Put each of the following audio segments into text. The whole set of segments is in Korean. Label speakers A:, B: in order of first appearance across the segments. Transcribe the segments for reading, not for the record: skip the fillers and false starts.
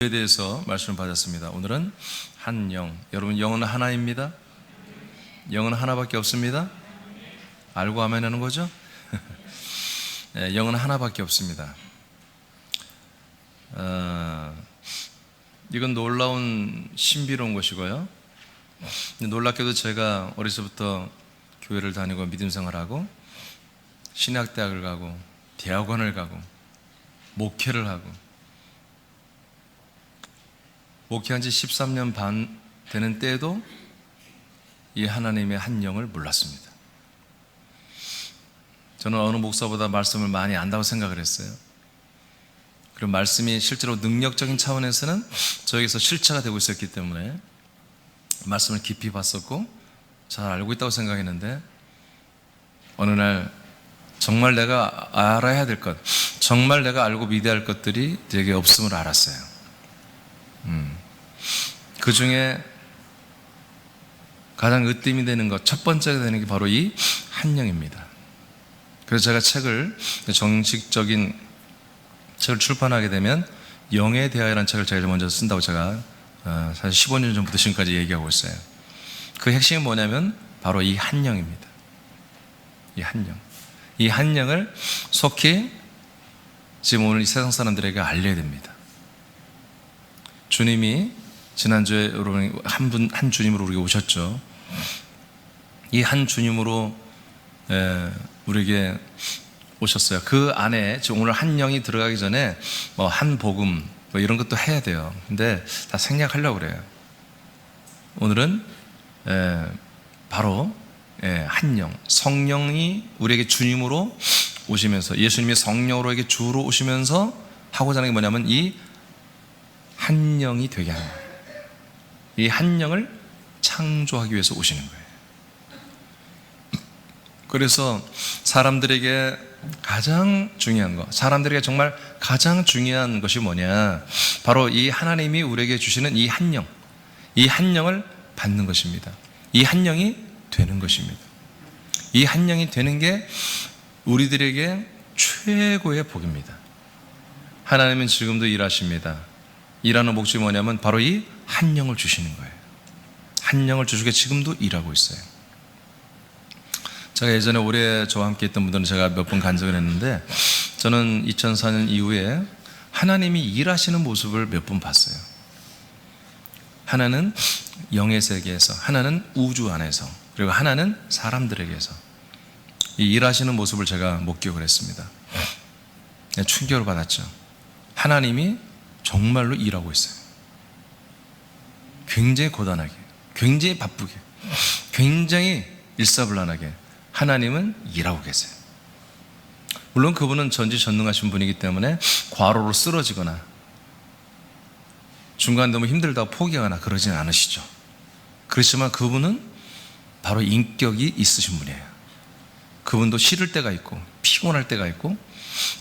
A: 에 대해서 말씀을 받았습니다. 오늘은 한 영. 여러분, 영은 하나입니다. 영은 하나밖에 없습니다. 알고 아멘 하는 거죠? 네, 영은 하나밖에 없습니다. 이건 놀라운 신비로운 것이고요. 놀랍게도 제가 어려서부터 교회를 다니고 믿음 생활하고 신학대학을 가고 대학원을 가고 목회를 하고 목회한 지 13년 반 되는 때에도 이 하나님의 한 영을 몰랐습니다. 저는 어느 목사보다 말씀을 많이 안다고 생각을 했어요. 그리고 말씀이 실제로 능력적인 차원에서는 저에게서 실체가 되고 있었기 때문에 말씀을 깊이 봤었고 잘 알고 있다고 생각했는데, 어느 날 정말 내가 알아야 될 것, 정말 내가 알고 믿어야 할 것들이 되게 없음을 알았어요. 그 중에 가장 으뜸이 되는 것, 첫 번째가 되는 게 바로 이 한영입니다. 그래서 제가 정식적인 책을 출판하게 되면 영에 대하여라는 책을 제일 먼저 쓴다고 제가 사실 15년 전부터 지금까지 얘기하고 있어요. 그 핵심이 뭐냐면 바로 이 한영입니다. 이 한영. 이 한영을 속히 지금 오늘 이 세상 사람들에게 알려야 됩니다. 주님이 지난주에 여러분 한 주님으로 우리에게 오셨죠. 이 한 주님으로 우리에게 오셨어요. 그 안에 지금 오늘 한 영이 들어가기 전에 한 복음 이런 것도 해야 돼요. 근데 다 생략하려고 그래요. 오늘은 바로 한 영, 성령이 우리에게 주님으로 오시면서, 예수님이 성령으로 우리에게 주로 오시면서 하고자 하는 게 뭐냐면 이 한 영이 되게 하는 거예요. 이 한 영을 창조하기 위해서 오시는 거예요. 그래서 사람들에게 가장 중요한 것, 사람들에게 정말 가장 중요한 것이 뭐냐, 바로 이 하나님이 우리에게 주시는 이 한 영, 이 한 영을 받는 것입니다. 이 한 영이 되는 것입니다. 이 한 영이 되는 게 우리들에게 최고의 복입니다. 하나님은 지금도 일하십니다. 일하는 목적이 뭐냐면 바로 이 한 영을 주시는 거예요. 한 영을 주시게 지금도 일하고 있어요. 제가 예전에 오래 저와 함께 했던 분들은 제가 몇 번 간증을 했는데, 저는 2004년 이후에 하나님이 일하시는 모습을 몇 번 봤어요. 하나는 영의 세계에서, 하나는 우주 안에서, 그리고 하나는 사람들에게서 이 일하시는 모습을 제가 목격을 했습니다. 충격을 받았죠. 하나님이 정말로 일하고 있어요. 굉장히 고단하게, 굉장히 바쁘게, 굉장히 일사불란하게 하나님은 일하고 계세요. 물론 그분은 전지전능하신 분이기 때문에 과로로 쓰러지거나 중간에 너무 힘들다고 포기하거나 그러진 않으시죠. 그렇지만 그분은 바로 인격이 있으신 분이에요. 그분도 싫을 때가 있고 피곤할 때가 있고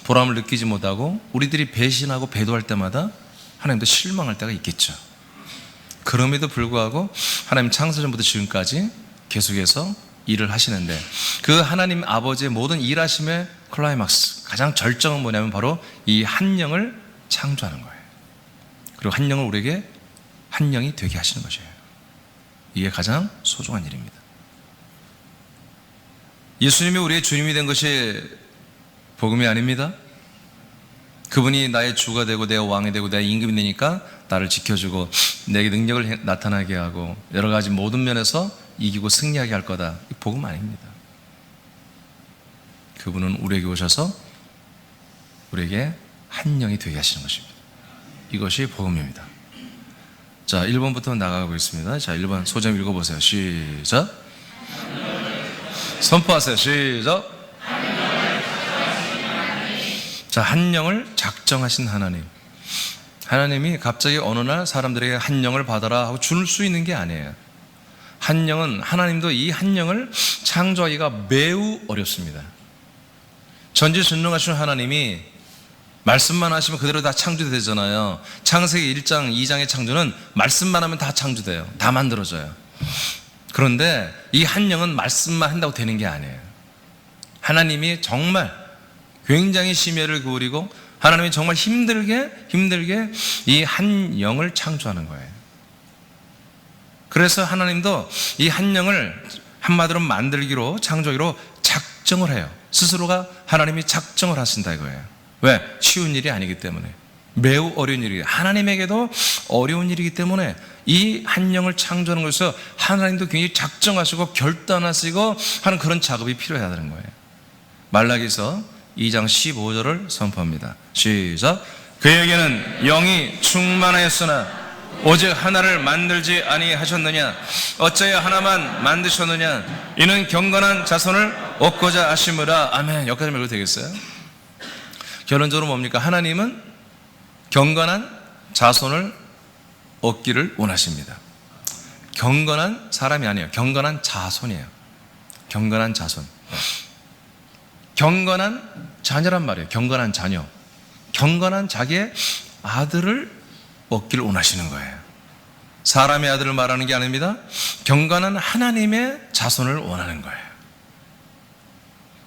A: 보람을 느끼지 못하고 우리들이 배신하고 배도할 때마다 하나님도 실망할 때가 있겠죠. 그럼에도 불구하고 하나님 창세전부터 지금까지 계속해서 일을 하시는데, 그 하나님 아버지의 모든 일하심의 클라이막스, 가장 절정은 뭐냐면 바로 이 한 영을 창조하는 거예요. 그리고 한 영을 우리에게 한 영이 되게 하시는 것이에요. 이게 가장 소중한 일입니다. 예수님이 우리의 주님이 된 것이 복음이 아닙니다. 그분이 나의 주가 되고 내 왕이 되고 내 임금이 되니까 나를 지켜주고 내게 능력을 나타나게 하고 여러 가지 모든 면에서 이기고 승리하게 할 거다. 이 복음 아닙니다. 그분은 우리에게 오셔서 우리에게 한 영이 되게 하시는 것입니다. 이것이 복음입니다. 자, 1번부터 나가고 있습니다. 자, 1번 소점 읽어보세요. 시작. 선포하세요. 시작. 자, 한 영을 작정하신 하나님. 하나님이 갑자기 어느 날 사람들에게 한 영을 받아라 하고 줄 수 있는 게 아니에요. 한 영은, 하나님도 이 한 영을 창조하기가 매우 어렵습니다. 전지전능하신 하나님이 말씀만 하시면 그대로 다 창조되잖아요. 창세기 1장, 2장의 창조는 말씀만 하면 다 창조돼요. 다 만들어져요. 그런데 이 한 영은 말씀만 한다고 되는 게 아니에요. 하나님이 정말 굉장히 심혈을 기울이고 하나님이 정말 힘들게 이 한 영을 창조하는 거예요. 그래서 하나님도 이 한 영을 한마디로 만들기로, 창조기로 작정을 해요. 스스로가 하나님이 작정을 하신다 이거예요. 왜? 쉬운 일이 아니기 때문에. 매우 어려운 일이에요. 하나님에게도 어려운 일이기 때문에 이 한 영을 창조하는 것에서 하나님도 굉장히 작정하시고 결단하시고 하는 그런 작업이 필요하다는 거예요. 말라기서 2장 15절을 선포합니다. 시작. 그에게는 영이 충만하였으나 오직 하나를 만들지 아니하셨느냐? 어찌하여 하나만 만드셨느냐? 이는 경건한 자손을 얻고자 하심이라. 아멘. 여기까지 읽어도 되겠어요? 결론적으로 뭡니까? 하나님은 경건한 자손을 얻기를 원하십니다. 경건한 사람이 아니에요. 경건한 자손이에요. 경건한 자손. 경건한 자녀란 말이에요. 경건한 자녀. 경건한 자기의 아들을 얻기를 원하시는 거예요. 사람의 아들을 말하는 게 아닙니다. 경건한 하나님의 자손을 원하는 거예요.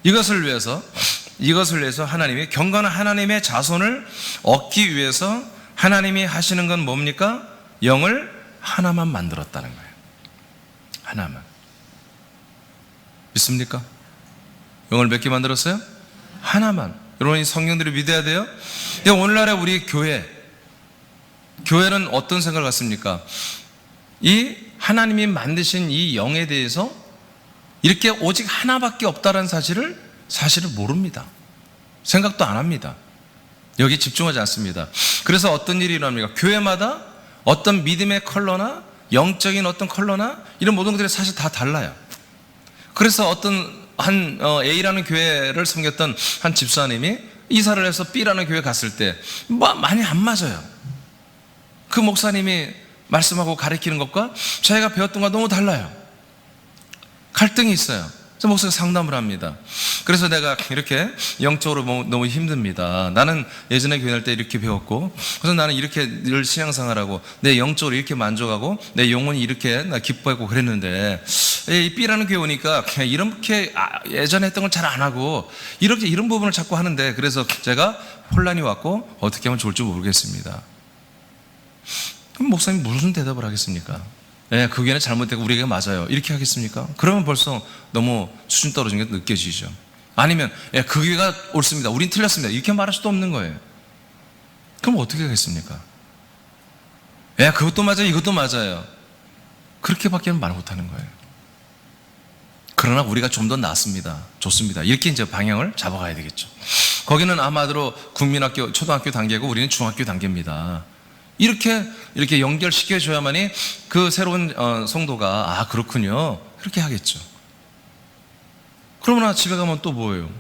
A: 이것을 위해서 하나님이 경건한 하나님의 자손을 얻기 위해서 하나님이 하시는 건 뭡니까? 영을 하나만 만들었다는 거예요. 하나만. 믿습니까? 영을 몇 개 만들었어요? 하나만. 여러분, 이 성경들을 믿어야 돼요. 오늘날의 우리 교회는 어떤 생각을 갖습니까? 이 하나님이 만드신 이 영에 대해서 이렇게 오직 하나밖에 없다는 사실을 모릅니다. 생각도 안 합니다. 여기 집중하지 않습니다. 그래서 어떤 일이 일어납니까? 교회마다 어떤 믿음의 컬러나 영적인 어떤 컬러나 이런 모든 것들이 사실 다 달라요. 그래서 어떤 A라는 교회를 섬겼던 한 집사님이 이사를 해서 B라는 교회 갔을 때 많이 안 맞아요. 그 목사님이 말씀하고 가르치는 것과 자기가 배웠던 것과 너무 달라요. 갈등이 있어요. 그래서 목사가 상담을 합니다. 그래서 내가 이렇게 영적으로 너무 힘듭니다. 나는 예전에 교회 할 때 이렇게 배웠고, 그래서 나는 이렇게 늘 신앙생활하고 내 영적으로 이렇게 만족하고 내 영혼이 이렇게 나 기뻐했고 그랬는데 이 B라는 교회 오니까 그냥 이렇게 예전에 했던 걸 잘 안 하고 이렇게 이런 부분을 자꾸 하는데, 그래서 제가 혼란이 왔고 어떻게 하면 좋을지 모르겠습니다. 그럼 목사님 무슨 대답을 하겠습니까? 그 교회는 잘못되고 우리에게 맞아요, 이렇게 하겠습니까? 그러면 벌써 너무 수준 떨어진 게 느껴지죠. 아니면 그 교회가 옳습니다, 우린 틀렸습니다, 이렇게 말할 수도 없는 거예요. 그럼 어떻게 하겠습니까? 그것도 맞아요, 이것도 맞아요, 그렇게밖에 말 못하는 거예요. 그러나 우리가 좀 더 낫습니다, 좋습니다, 이렇게 이제 방향을 잡아가야 되겠죠. 거기는 아마도 국민학교, 초등학교 단계고 우리는 중학교 단계입니다. 이렇게 연결시켜줘야만이 그 새로운 성도가 그렇군요, 그렇게 하겠죠. 그러나 집에 가면 또 뭐예요?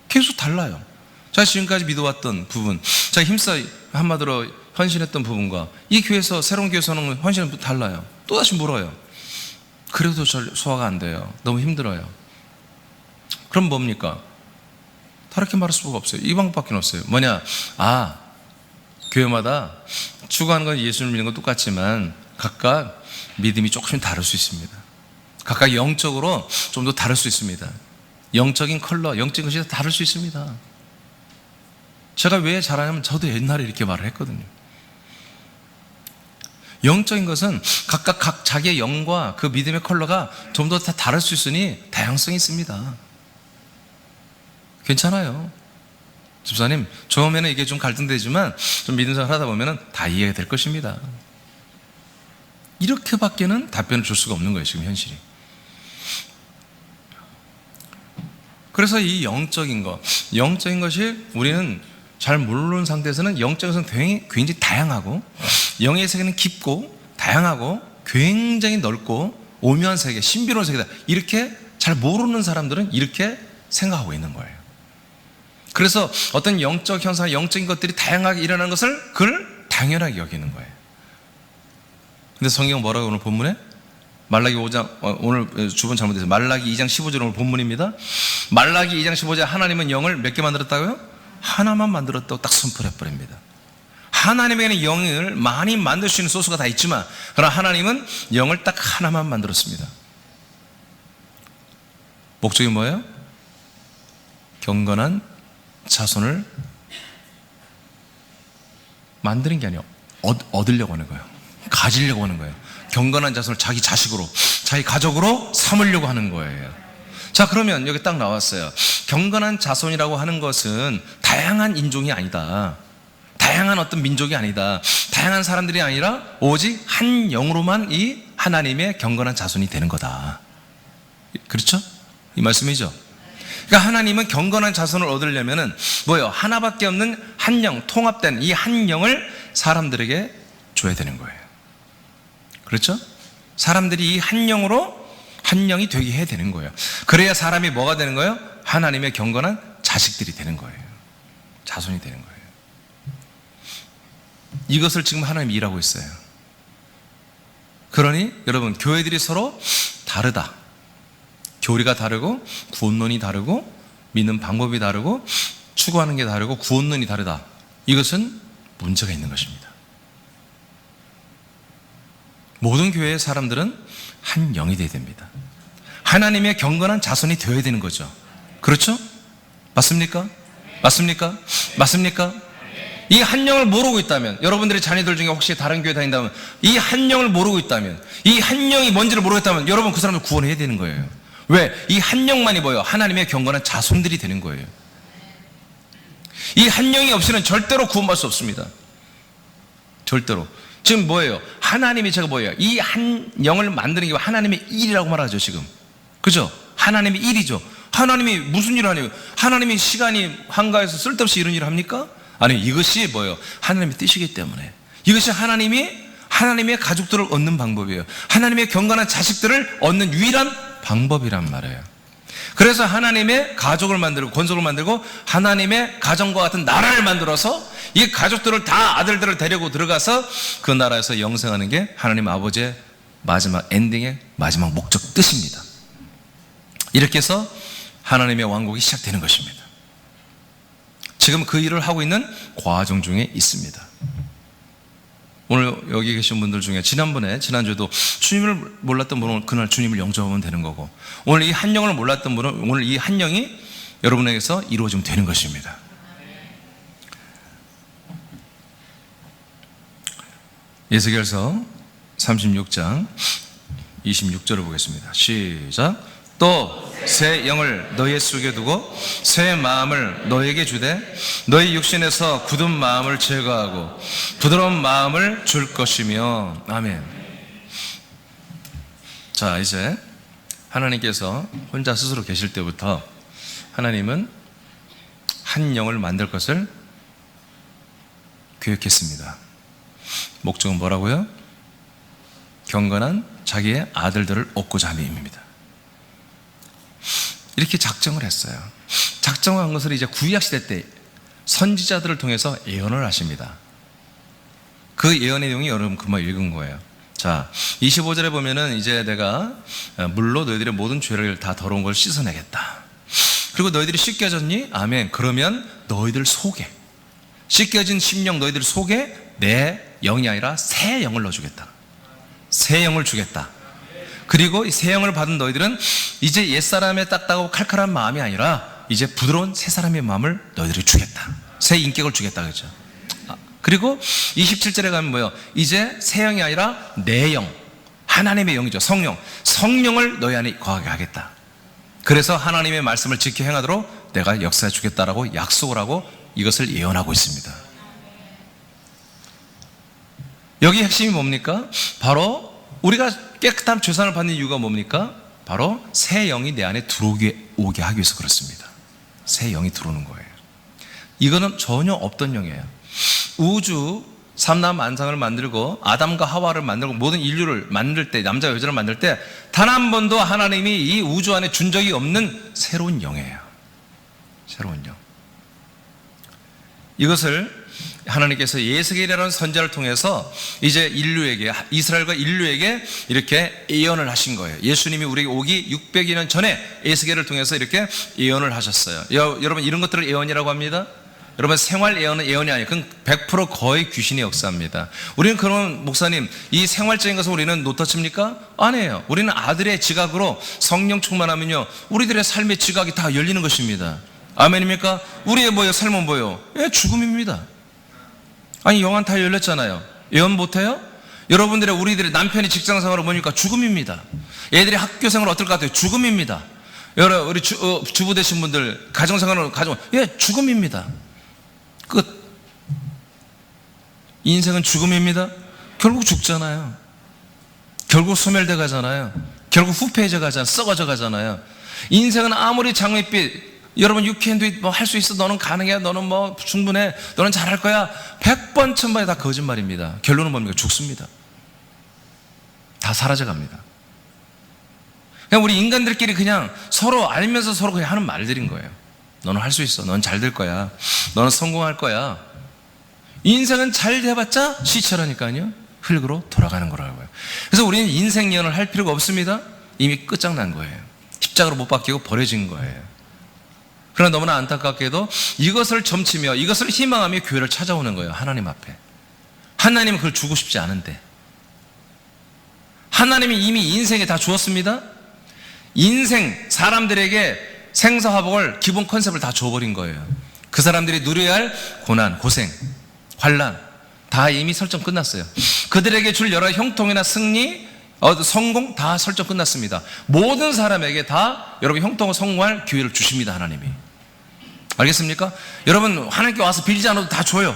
A: 계속 달라요. 제가 지금까지 믿어왔던 부분, 제가 힘써 한마디로 헌신했던 부분과 이 교회에서, 새로운 교회에서는 헌신은 달라요. 또다시 물어요. 그래도 잘 소화가 안 돼요. 너무 힘들어요. 그럼 뭡니까? 다르게 말할 수가 없어요. 이 방법밖에 없어요. 뭐냐? 교회마다 추구하는 건 예수를 믿는 건 똑같지만 각각 믿음이 조금씩 다를 수 있습니다. 각각 영적으로 좀 더 다를 수 있습니다. 영적인 컬러, 영적인 것이 다를 수 있습니다. 제가 왜 잘하냐면 저도 옛날에 이렇게 말을 했거든요. 영적인 것은 각각 자기의 영과 그 믿음의 컬러가 좀 더 다 다를 수 있으니 다양성이 있습니다. 괜찮아요. 집사님, 처음에는 이게 좀 갈등되지만 좀 믿음 생활 하다 보면 다 이해가 될 것입니다. 이렇게밖에는 답변을 줄 수가 없는 거예요, 지금 현실이. 그래서 이 영적인 것이 우리는 잘 모르는 상태에서는 영적인 것은 굉장히 다양하고, 영의 세계는 깊고 다양하고 굉장히 넓고 오묘한 세계, 신비로운 세계다, 이렇게 잘 모르는 사람들은 이렇게 생각하고 있는 거예요. 그래서 어떤 영적 현상, 영적인 것들이 다양하게 일어나는 것을 그걸 당연하게 여기는 거예요. 근데 성경은 뭐라고 오늘 본문에? 말라기 5장, 오늘 주본 잘못해서 말라기 2장 15절 오늘 본문입니다. 말라기 2장 15절, 하나님은 영을 몇 개 만들었다고요? 하나만 만들었다고 딱 선포해버립니다. 하나님에게는 영을 많이 만들 수 있는 소스가 다 있지만, 그러나 하나님은 영을 딱 하나만 만들었습니다. 목적이 뭐예요? 경건한 자손을 만드는 게 아니에요. 얻으려고 하는 거예요. 가지려고 하는 거예요. 경건한 자손을 자기 자식으로, 자기 가족으로 삼으려고 하는 거예요. 자, 그러면 여기 딱 나왔어요. 경건한 자손이라고 하는 것은 다양한 인종이 아니다. 다양한 어떤 민족이 아니다. 다양한 사람들이 아니라 오직 한 영으로만 이 하나님의 경건한 자손이 되는 거다. 그렇죠? 이 말씀이죠. 그러니까 하나님은 경건한 자손을 얻으려면은 뭐예요? 하나밖에 없는 한 영, 통합된 이 한 영을 사람들에게 줘야 되는 거예요. 그렇죠? 사람들이 이 한 영으로 한 영이 되게 해야 되는 거예요. 그래야 사람이 뭐가 되는 거예요? 하나님의 경건한 자식들이 되는 거예요. 자손이 되는 거예요. 이것을 지금 하나님이 일하고 있어요. 그러니 여러분, 교회들이 서로 다르다. 교리가 다르고 구원론이 다르고 믿는 방법이 다르고 추구하는 게 다르고 구원론이 다르다. 이것은 문제가 있는 것입니다. 모든 교회의 사람들은 한 영이 되어야 됩니다. 하나님의 경건한 자손이 되어야 되는 거죠. 그렇죠? 맞습니까? 맞습니까? 맞습니까? 이 한 영을 모르고 있다면, 여러분들의 자녀들 중에 혹시 다른 교회 다닌다면, 이 한 영을 모르고 있다면, 이 한 영이 뭔지를 모르겠다면 여러분 그 사람을 구원해야 되는 거예요. 왜? 이 한 영만이 뭐예요? 하나님의 경건한 자손들이 되는 거예요. 이 한 영이 없이는 절대로 구원받을 수 없습니다. 절대로. 지금 뭐예요? 하나님이 제가 뭐예요? 이 한 영을 만드는 게 하나님의 일이라고 말하죠, 지금. 그죠? 하나님의 일이죠. 하나님이 무슨 일을 하냐고. 하나님이 시간이 한가해서 쓸데없이 이런 일을 합니까? 아니, 이것이 뭐예요? 하나님의 뜻이기 때문에. 이것이 하나님의 가족들을 얻는 방법이에요. 하나님의 경건한 자식들을 얻는 유일한 방법이란 말이에요. 그래서 하나님의 가족을 만들고 권속을 만들고 하나님의 가정과 같은 나라를 만들어서 이 가족들을 다 아들들을 데리고 들어가서 그 나라에서 영생하는 게 하나님 아버지의 마지막 엔딩의 마지막 목적 뜻입니다. 이렇게 해서 하나님의 왕국이 시작되는 것입니다. 지금 그 일을 하고 있는 과정 중에 있습니다. 오늘 여기 계신 분들 중에 지난주에도 주님을 몰랐던 분은 그날 주님을 영접하면 되는 거고, 오늘 이 한 영을 몰랐던 분은 오늘 이 한 영이 여러분에게서 이루어지면 되는 것입니다. 에스겔서 36장 26절을 보겠습니다. 시작. 또 새 영을 너희 속에 두고 새 마음을 너희에게 주되 너희 육신에서 굳은 마음을 제거하고 부드러운 마음을 줄 것이며. 아멘. 자, 이제 하나님께서 혼자 스스로 계실 때부터 하나님은 한 영을 만들 것을 계획했습니다. 목적은 뭐라고요? 경건한 자기의 아들들을 얻고자 함입니다. 이렇게 작정을 했어요. 작정한 것을 이제 구약시대 때 선지자들을 통해서 예언을 하십니다. 그 예언의 내용이 여러분 금방 읽은 거예요. 자, 25절에 보면은 이제 내가 물로 너희들의 모든 죄를 다 더러운 걸 씻어내겠다. 그리고 너희들이 씻겨졌니? 아멘. 그러면 너희들 속에, 씻겨진 심령 너희들 속에 내 영이 아니라 새 영을 넣어주겠다. 새 영을 주겠다. 그리고 이 새 영을 받은 너희들은 이제 옛사람의 딱딱하고 칼칼한 마음이 아니라 이제 부드러운 새 사람의 마음을 너희들이 주겠다. 새 인격을 주겠다. 그렇죠? 그리고 27절에 가면 뭐예요? 이제 새 영이 아니라 내 영, 하나님의 영이죠. 성령을 너희 안에 거하게 하겠다. 그래서 하나님의 말씀을 지켜 행하도록 내가 역사해 주겠다라고 약속을 하고 이것을 예언하고 있습니다. 여기 핵심이 뭡니까? 바로 우리가 깨끗한 죄산을 받는 이유가 뭡니까? 바로 새 영이 내 안에 오게 하기 위해서 그렇습니다. 새 영이 들어오는 거예요. 이거는 전혀 없던 영이에요. 우주 삼남 만상을 만들고 아담과 하와를 만들고 모든 인류를 만들 때, 남자 여자를 만들 때 단 한 번도 하나님이 이 우주 안에 준 적이 없는 새로운 영이에요. 새로운 영. 이것을 하나님께서 예스겔이라는 선지자를 통해서 이제 인류에게, 이스라엘과 인류에게 이렇게 예언을 하신 거예요. 예수님이 우리에게 오기 600여 년 전에 예스겔을 통해서 이렇게 예언을 하셨어요. 여러분, 이런 것들을 예언이라고 합니다. 여러분, 생활 예언은 예언이 아니에요. 그건 100% 거의 귀신의 역사입니다. 우리는 그런, 목사님, 이 생활적인 것을 우리는 노터칩니까? 아니에요. 우리는 아들의 지각으로 성령 충만하면요, 우리들의 삶의 지각이 다 열리는 것입니다. 아멘입니까? 우리의 삶은 뭐예요? 죽음입니다. 아니, 영안 다 열렸잖아요. 예언 못해요? 여러분들의, 우리들의 남편이 직장생활을 보니까 죽음입니다. 애들이 학교생활 어떨 것 같아요? 죽음입니다. 우리 주부 되신 분들, 가정생활을 죽음입니다. 끝. 인생은 죽음입니다. 결국 죽잖아요. 결국 소멸돼 가잖아요. 결국 후패해져 가잖아요. 썩어져 가잖아요. 인생은 아무리 장밋빛, 여러분 유캔도 뭐 할 수 있어, 너는 가능해, 너는 뭐 충분해, 너는 잘할 거야, 100번 1000번에 다 거짓말입니다. 결론은 뭡니까? 죽습니다. 다 사라져 갑니다. 그냥 우리 인간들끼리 그냥 서로 알면서 서로 그냥 하는 말들인 거예요. 너는 할 수 있어, 넌 잘 될 거야, 너는 성공할 거야. 인생은 잘 돼봤자 시체라니까요. 흙으로 돌아가는 거라고요. 그래서 우리는 인생 예언을 할 필요가 없습니다. 이미 끝장난 거예요. 십자가로 못 박히고 버려진 거예요. 그러나 너무나 안타깝게도 이것을 점치며 이것을 희망하며 교회를 찾아오는 거예요. 하나님 앞에. 하나님은 그걸 주고 싶지 않은데, 하나님이 이미 인생에 다 주었습니다. 인생, 사람들에게 생사화복을, 기본 컨셉을 다 줘버린 거예요. 그 사람들이 누려야 할 고난, 고생, 환난 다 이미 설정 끝났어요. 그들에게 줄 여러 형통이나 승리, 성공 다 설정 끝났습니다. 모든 사람에게 다 여러분 형통을 성공할 기회를 주십니다. 하나님이. 알겠습니까? 여러분, 하나님께 와서 빌지 않아도 다 줘요.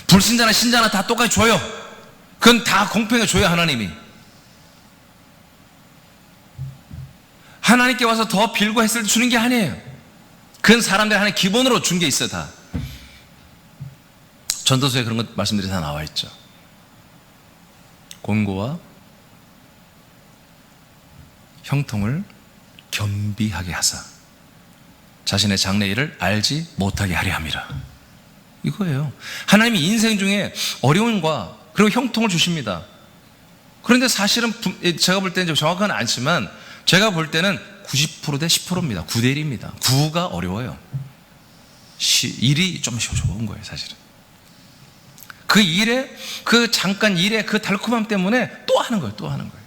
A: 불신자나 신자나 다 똑같이 줘요. 그건 다 공평하게 줘요. 하나님이. 하나님께 와서 더 빌고 했을 때 주는 게 아니에요. 그건 사람들이 하나님 기본으로 준 게 있어요. 다. 전도서에 그런 것 말씀들이 다 나와 있죠. 곤고와 형통을 겸비하게 하사 자신의 장래 일을 알지 못하게 하려 함이라. 이거예요. 하나님이 인생 중에 어려움과 그리고 형통을 주십니다. 그런데 사실은 제가 볼 때는 정확하는 않지만, 제가 볼 때는 90% 대 10%입니다. 9대 1입니다. 9가 어려워요. 1이 좀 좋은 거예요. 사실은 그 일에, 그 잠깐 일에 그 달콤함 때문에 또 하는 거예요. 또 하는 거예요.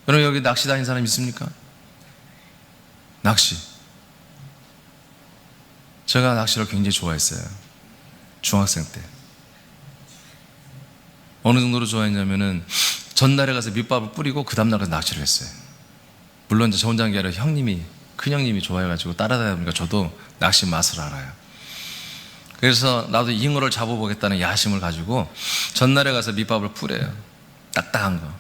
A: 여러분, 여기 낚시 다닌 사람 있습니까? 낚시. 제가 낚시를 굉장히 좋아했어요. 중학생 때. 어느 정도로 좋아했냐면은 전날에 가서 밑밥을 뿌리고 그 다음날 가서 낚시를 했어요. 물론 저 혼자 한 게 아니라 형님이, 큰형님이 좋아해가지고 따라다니다 보니까 저도 낚시 맛을 알아요. 그래서 나도 잉어를 잡아보겠다는 야심을 가지고 전날에 가서 밑밥을 뿌려요. 딱딱한 거,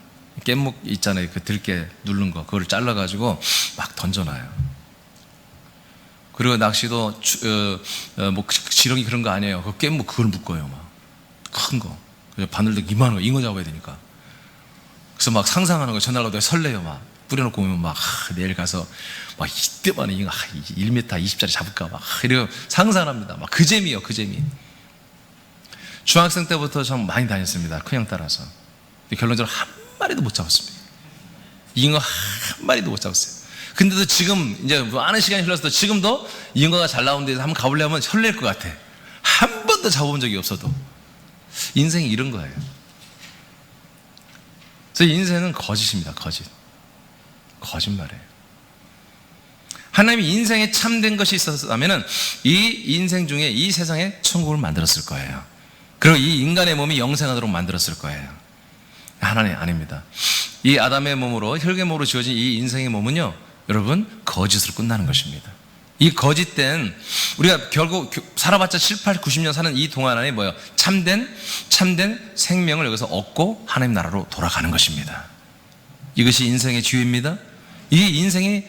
A: 깻목 있잖아요. 그 들깨 누른 거, 그걸 잘라가지고 막 던져놔요. 그리고 낚시도 뭐 지렁이 그런 거 아니에요. 그 깻목 그걸 묶어요. 막 큰 거, 바늘도 이만한 거, 잉어 잡아야 되니까. 그래서 막 상상하는 거, 전날 가도 설레요. 막 뿌려놓고 오면 막 내일 가서 막 이때만에 잉어 1m 20짜리 잡을까 막 이러고 상상합니다. 막 그 재미요, 그 재미. 중학생 때부터 참 많이 다녔습니다. 큰형 따라서. 결론적으로 한 마리도 못 잡았습니다. 잉어 한 마리도 못 잡았어요. 근데도 지금 이제 많은 시간이 흘렀어도 지금도 잉어가 잘 나오는 데서 한번 가보려면 설렐 것 같아. 한 번도 잡아본 적이 없어도. 인생이 이런 거예요. 그래서 인생은 거짓입니다. 거짓말이에요. 하나님이 인생에 참된 것이 있었다면 이 인생 중에 이 세상에 천국을 만들었을 거예요. 그리고 이 인간의 몸이 영생하도록 만들었을 거예요. 하나님 아닙니다. 이 아담의 몸으로, 혈계 몸으로 지어진 이 인생의 몸은요, 여러분, 거짓으로 끝나는 것입니다. 이 거짓된, 우리가 결국 살아봤자 7, 8, 90년 사는 이 동안 안에 뭐예요? 참된 생명을 여기서 얻고 하나님 나라로 돌아가는 것입니다. 이것이 인생의 기회입니다. 이 인생이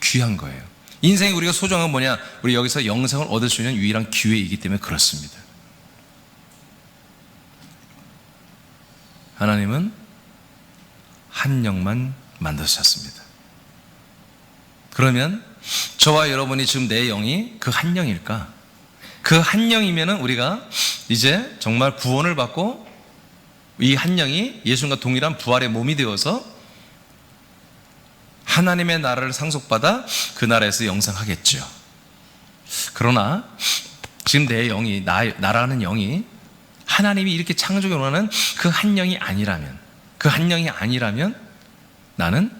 A: 귀한 거예요. 인생이 우리가 소중한 건 뭐냐? 우리 여기서 영생을 얻을 수 있는 유일한 기회이기 때문에 그렇습니다. 하나님은 한 영만 만드셨습니다. 그러면 저와 여러분이 지금 내 영이 그 한 영일까? 그 한 영이면은 우리가 이제 정말 구원을 받고 이 한 영이 예수님과 동일한 부활의 몸이 되어서 하나님의 나라를 상속받아 그 나라에서 영생하겠죠. 그러나 지금 내 영이, 나라는 영이 하나님이 이렇게 창조해 원하는 그 한 영이 아니라면, 나는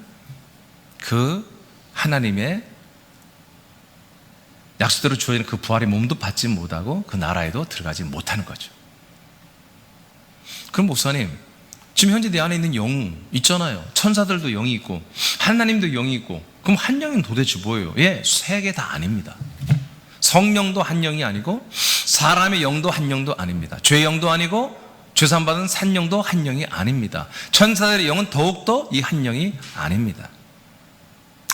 A: 그 하나님의 약속대로 주어진 그 부활의 몸도 받지 못하고 그 나라에도 들어가지 못하는 거죠. 그럼 목사님, 지금 현재 내 안에 있는 영 있잖아요. 천사들도 영이 있고 하나님도 영이 있고, 그럼 한 영은 도대체 뭐예요? 예, 세 개 다 아닙니다. 성령도 한 영이 아니고, 사람의 영도 한 영도 아닙니다. 죄의 영도 아니고, 죄산받은 산 영도 한 영이 아닙니다. 천사들의 영은 더욱더 이 한 영이 아닙니다.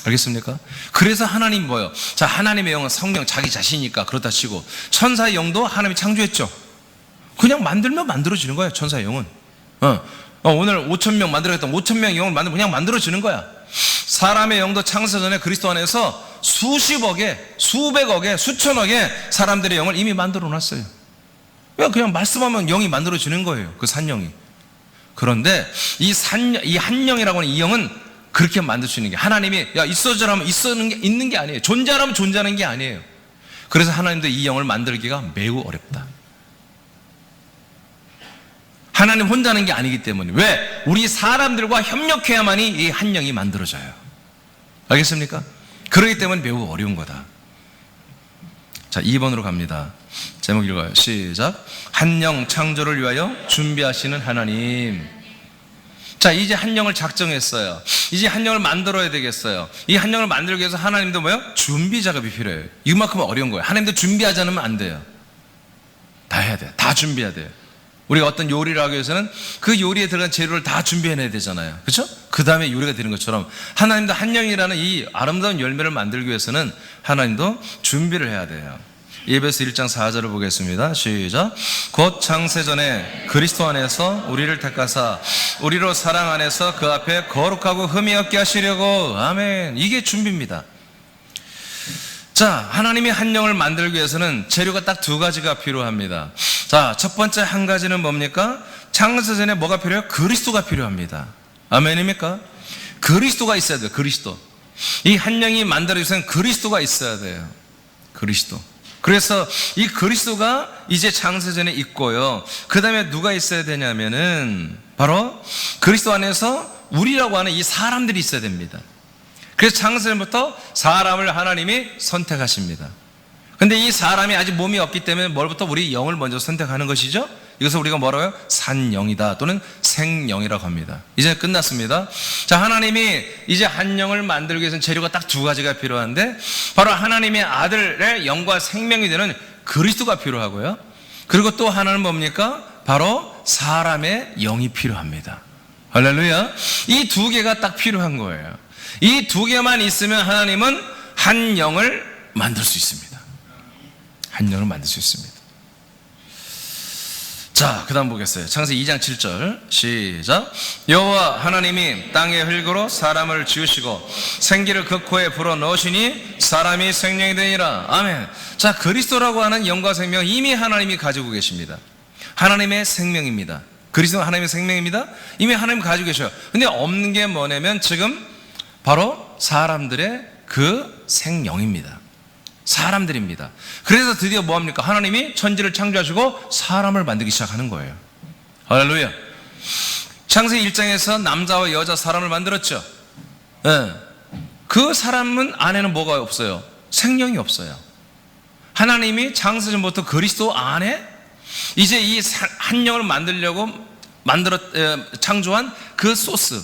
A: 알겠습니까? 그래서 하나님 뭐예요? 자, 하나님의 영은 성령 자기 자신이니까 그렇다 치고, 천사의 영도 하나님이 창조했죠. 그냥 만들면 만들어지는 거예요. 천사의 영은. 오늘 5,000명 만들어야겠다. 5,000명 영을 만들면 그냥 만들어지는 거야. 사람의 영도 창세 전에 그리스도 안에서 수십억의, 수백억의, 수천억의 사람들의 영을 이미 만들어 놨어요. 그냥 말씀하면 영이 만들어지는 거예요. 그 산영이. 그런데 이 한 영이라고 하는 이 영은 그렇게 만들 수 있는 게, 하나님이 야 있어져라면 있는 게 아니에요. 존재하라면 존재하는 게 아니에요. 그래서 하나님도 이 영을 만들기가 매우 어렵다. 하나님 혼자 하는 게 아니기 때문에. 왜? 우리 사람들과 협력해야만이 이 한 영이 만들어져요. 알겠습니까? 그렇기 때문에 매우 어려운 거다. 자, 2번으로 갑니다. 제목 읽어요. 시작. 한 영 창조를 위하여 준비하시는 하나님. 자, 이제 한 영을 작정했어요. 이제 한 영을 만들어야 되겠어요. 이 한 영을 만들기 위해서 하나님도 뭐예요? 준비 작업이 필요해요. 이만큼 어려운 거예요. 하나님도 준비하지 않으면 안 돼요. 다 해야 돼요. 다 준비해야 돼요. 우리가 어떤 요리를 하기 위해서는 그 요리에 들어간 재료를 다 준비해내야 되잖아요. 그렇죠? 그 다음에 요리가 되는 것처럼 하나님도 한 영이라는 이 아름다운 열매를 만들기 위해서는 하나님도 준비를 해야 돼요. 에베소 1장 4절을 보겠습니다. 시작. 곧 창세전에 그리스도 안에서 우리를 택하사 우리로 사랑 안에서 그 앞에 거룩하고 흠이 없게 하시려고. 아멘. 이게 준비입니다. 자, 하나님이 한 영을 만들기 위해서는 재료가 딱 두 가지가 필요합니다. 자, 첫 번째 한 가지는 뭡니까? 창세전에 뭐가 필요해요? 그리스도가 필요합니다. 아멘입니까? 그리스도가 있어야 돼요. 그리스도. 이 한 영이 만들어지기 위해서는 그리스도가 있어야 돼요. 그리스도. 그래서 이 그리스도가 이제 창세전에 있고요. 그 다음에 누가 있어야 되냐면은 바로 그리스도 안에서 우리라고 하는 이 사람들이 있어야 됩니다. 그래서 창세전부터 사람을 하나님이 선택하십니다. 근데 이 사람이 아직 몸이 없기 때문에 뭘부터? 우리 영을 먼저 선택하는 것이죠. 이것을 우리가 뭐라고 해요? 산영이다 또는 생영이라고 합니다. 이제 끝났습니다. 자, 하나님이 이제 한 영을 만들기 위해서는 재료가 딱 두 가지가 필요한데, 바로 하나님의 아들의 영과 생명이 되는 그리스도가 필요하고요. 그리고 또 하나는 뭡니까? 바로 사람의 영이 필요합니다. 할렐루야. 이 두 개가 딱 필요한 거예요. 이 두 개만 있으면 하나님은 한 영을 만들 수 있습니다. 한 영을 만들 수 있습니다. 자, 그 다음 보겠어요. 창세기 2장 7절 시작. 여호와 하나님이 땅의 흙으로 사람을 지으시고 생기를 그 코에 불어넣으시니 사람이 생명이 되니라. 아멘. 자, 그리스도라고 하는 영과 생명 이미 하나님이 가지고 계십니다. 하나님의 생명입니다. 그리스도는 하나님의 생명입니다. 이미 하나님 가지고 계셔요. 근데 없는 게 뭐냐면 지금 바로 사람들의 그 생영입니다. 사람들입니다. 그래서 드디어 뭐합니까? 하나님이 천지를 창조하시고 사람을 만들기 시작하는 거예요. 할렐루야. 창세기 1장에서 남자와 여자 사람을 만들었죠. 네. 그 사람은 안에는 뭐가 없어요? 생명이 없어요. 하나님이 창세전부터 그리스도 안에 이제 이 한 영을 만들려고 창조한 그 소스,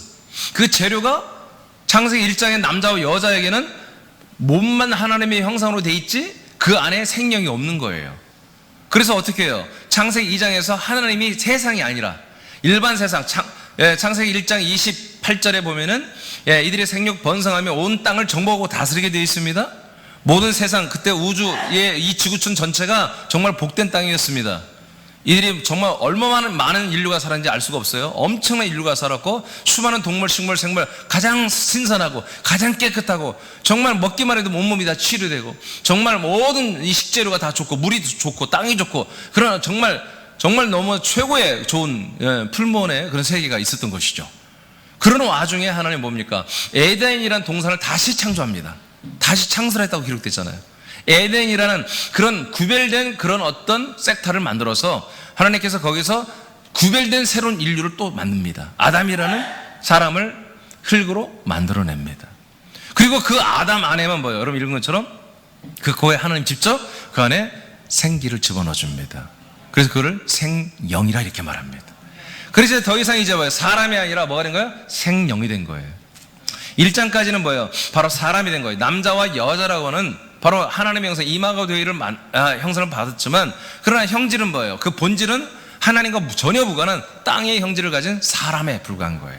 A: 그 재료가 창세기 1장의 남자와 여자에게는 몸만 하나님의 형상으로 돼 있지 그 안에 생명이 없는 거예요. 그래서 어떻게 해요? 창세기 2장에서 하나님이 세상이 아니라 일반 세상, 창세기 1장 28절에 보면은 이들의 생육 번성하며 온 땅을 정복하고 다스리게 되어 있습니다. 모든 세상, 그때 우주의 이 지구촌 전체가 정말 복된 땅이었습니다. 이들이 정말 얼마나 많은 인류가 살았는지 알 수가 없어요. 엄청난 인류가 살았고 수많은 동물, 식물, 생물, 가장 신선하고 가장 깨끗하고 정말 먹기만 해도 온몸이 다 치료되고 정말 모든 이 식재료가 다 좋고 물이 좋고 땅이 좋고 그러나 정말 너무 최고의 좋은 풀무원의 그런 세계가 있었던 것이죠. 그러는 와중에 하나님 뭡니까? 에덴이라는 동산을 다시 창조합니다. 다시 창설했다고 기록됐잖아요. 에덴이라는 그런 구별된 그런 어떤 섹터를 만들어서 하나님께서 거기서 구별된 새로운 인류를 또 만듭니다. 아담이라는 사람을 흙으로 만들어냅니다. 그리고 그 아담 안에만 뭐예요? 여러분 읽은 것처럼 그 코에 하나님 직접 그 안에 생기를 집어넣어 줍니다. 그래서 그거를 생영이라 이렇게 말합니다. 그래서 더 이상 이제 뭐예요? 사람이 아니라 뭐가 된 거예요? 생영이 된 거예요. 1장까지는 뭐예요? 바로 사람이 된 거예요. 남자와 여자라고 하는 바로 하나님의 형상, 이마가 되기를 형상을 받았지만, 그러나 형질은 뭐예요? 그 본질은 하나님과 전혀 무관한 땅의 형질을 가진 사람에 불과한 거예요.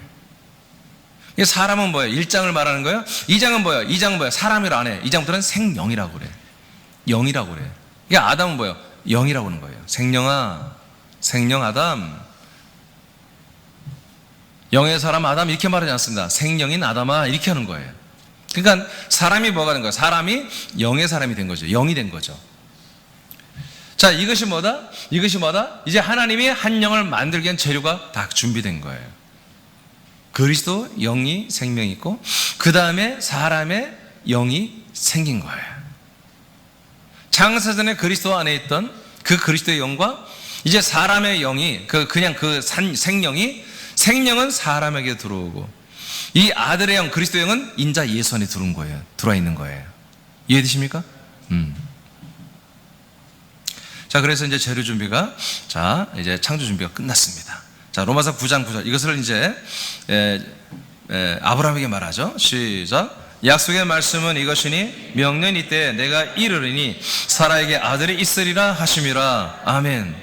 A: 사람은 뭐예요? 1장을 말하는 거예요. 2장은 뭐예요? 2장은 뭐예요? 사람이라 안 해. 2장부터는 생영이라고 그래. 영이라고 그래. 그러니까 아담은 뭐예요? 영이라고 하는 거예요. 생영아, 생영 아담, 영의 사람 아담 이렇게 말하지 않습니다. 생영인 아담아 이렇게 하는 거예요. 그러니까 사람이 뭐가 된 거예요? 사람이 영의 사람이 된 거죠. 영이 된 거죠. 자, 이것이 뭐다? 이것이 뭐다? 이제 하나님이 한 영을 만들기 위한 재료가 다 준비된 거예요. 그리스도 영이 생명이 있고, 그 다음에 사람의 영이 생긴 거예요. 창세전에 그리스도 안에 있던 그 그리스도의 영과 이제 사람의 영이 그냥 생명은 사람에게 들어오고, 이 아들의 영 그리스도의 영은 인자 예수 안에 들어온 거예요. 들어와 있는 거예요. 이해되십니까? 자, 그래서 이제 재료 준비가, 자, 이제 창조 준비가 끝났습니다. 자, 로마서 9장 9절. 이것을 이제 아브라함에게 말하죠. 시작. 약속의 말씀은 이것이니 명년 이때 내가 이르리니 사라에게 아들이 있으리라 하심이라. 아멘.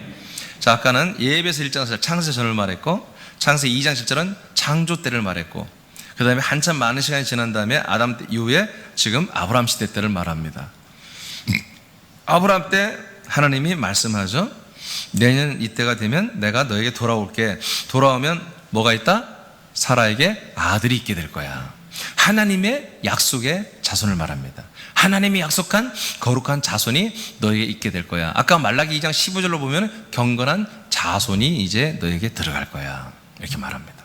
A: 자, 아까는 예배서 1장 창세 전을 말했고, 창세 2장 7절은 창조 때를 말했고, 그 다음에 한참 많은 시간이 지난 다음에 아담 이후에 지금 아브라함 시대 때를 말합니다. 아브라함 때 하나님이 말씀하죠. 내년 이때가 되면 내가 너에게 돌아올게. 돌아오면 뭐가 있다? 사라에게 아들이 있게 될 거야. 하나님의 약속의 자손을 말합니다. 하나님이 약속한 거룩한 자손이 너에게 있게 될 거야. 아까 말라기 2장 15절로 보면 경건한 자손이 이제 너에게 들어갈 거야. 이렇게 말합니다.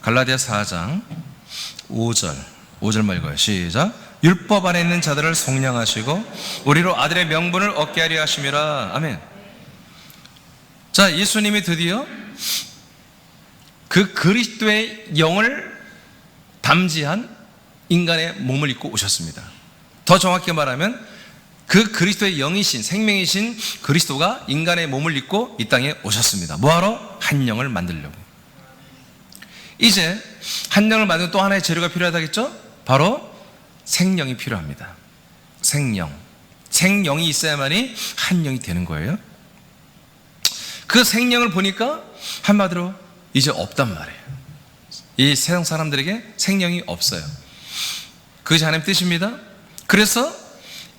A: 갈라디아 4장 5절만 읽어요. 시작. 율법 안에 있는 자들을 속량하시고 우리로 아들의 명분을 얻게 하려 하심이라. 아멘. 자, 예수님이 드디어 그 그리스도의 영을 담지한 인간의 몸을 입고 오셨습니다. 더 정확히 말하면 그 그리스도의 영이신, 생명이신 그리스도가 인간의 몸을 입고 이 땅에 오셨습니다. 뭐하러? 한 영을 만들려고. 이제 한 영을 만드는 또 하나의 재료가 필요하다겠죠? 바로 생명이 필요합니다. 생명이 있어야만이 한 영이 되는 거예요. 그 생명을 보니까 한마디로 이제 없단 말이에요. 이 세상 사람들에게 생명이 없어요. 그것이 하나님의 뜻입니다. 그래서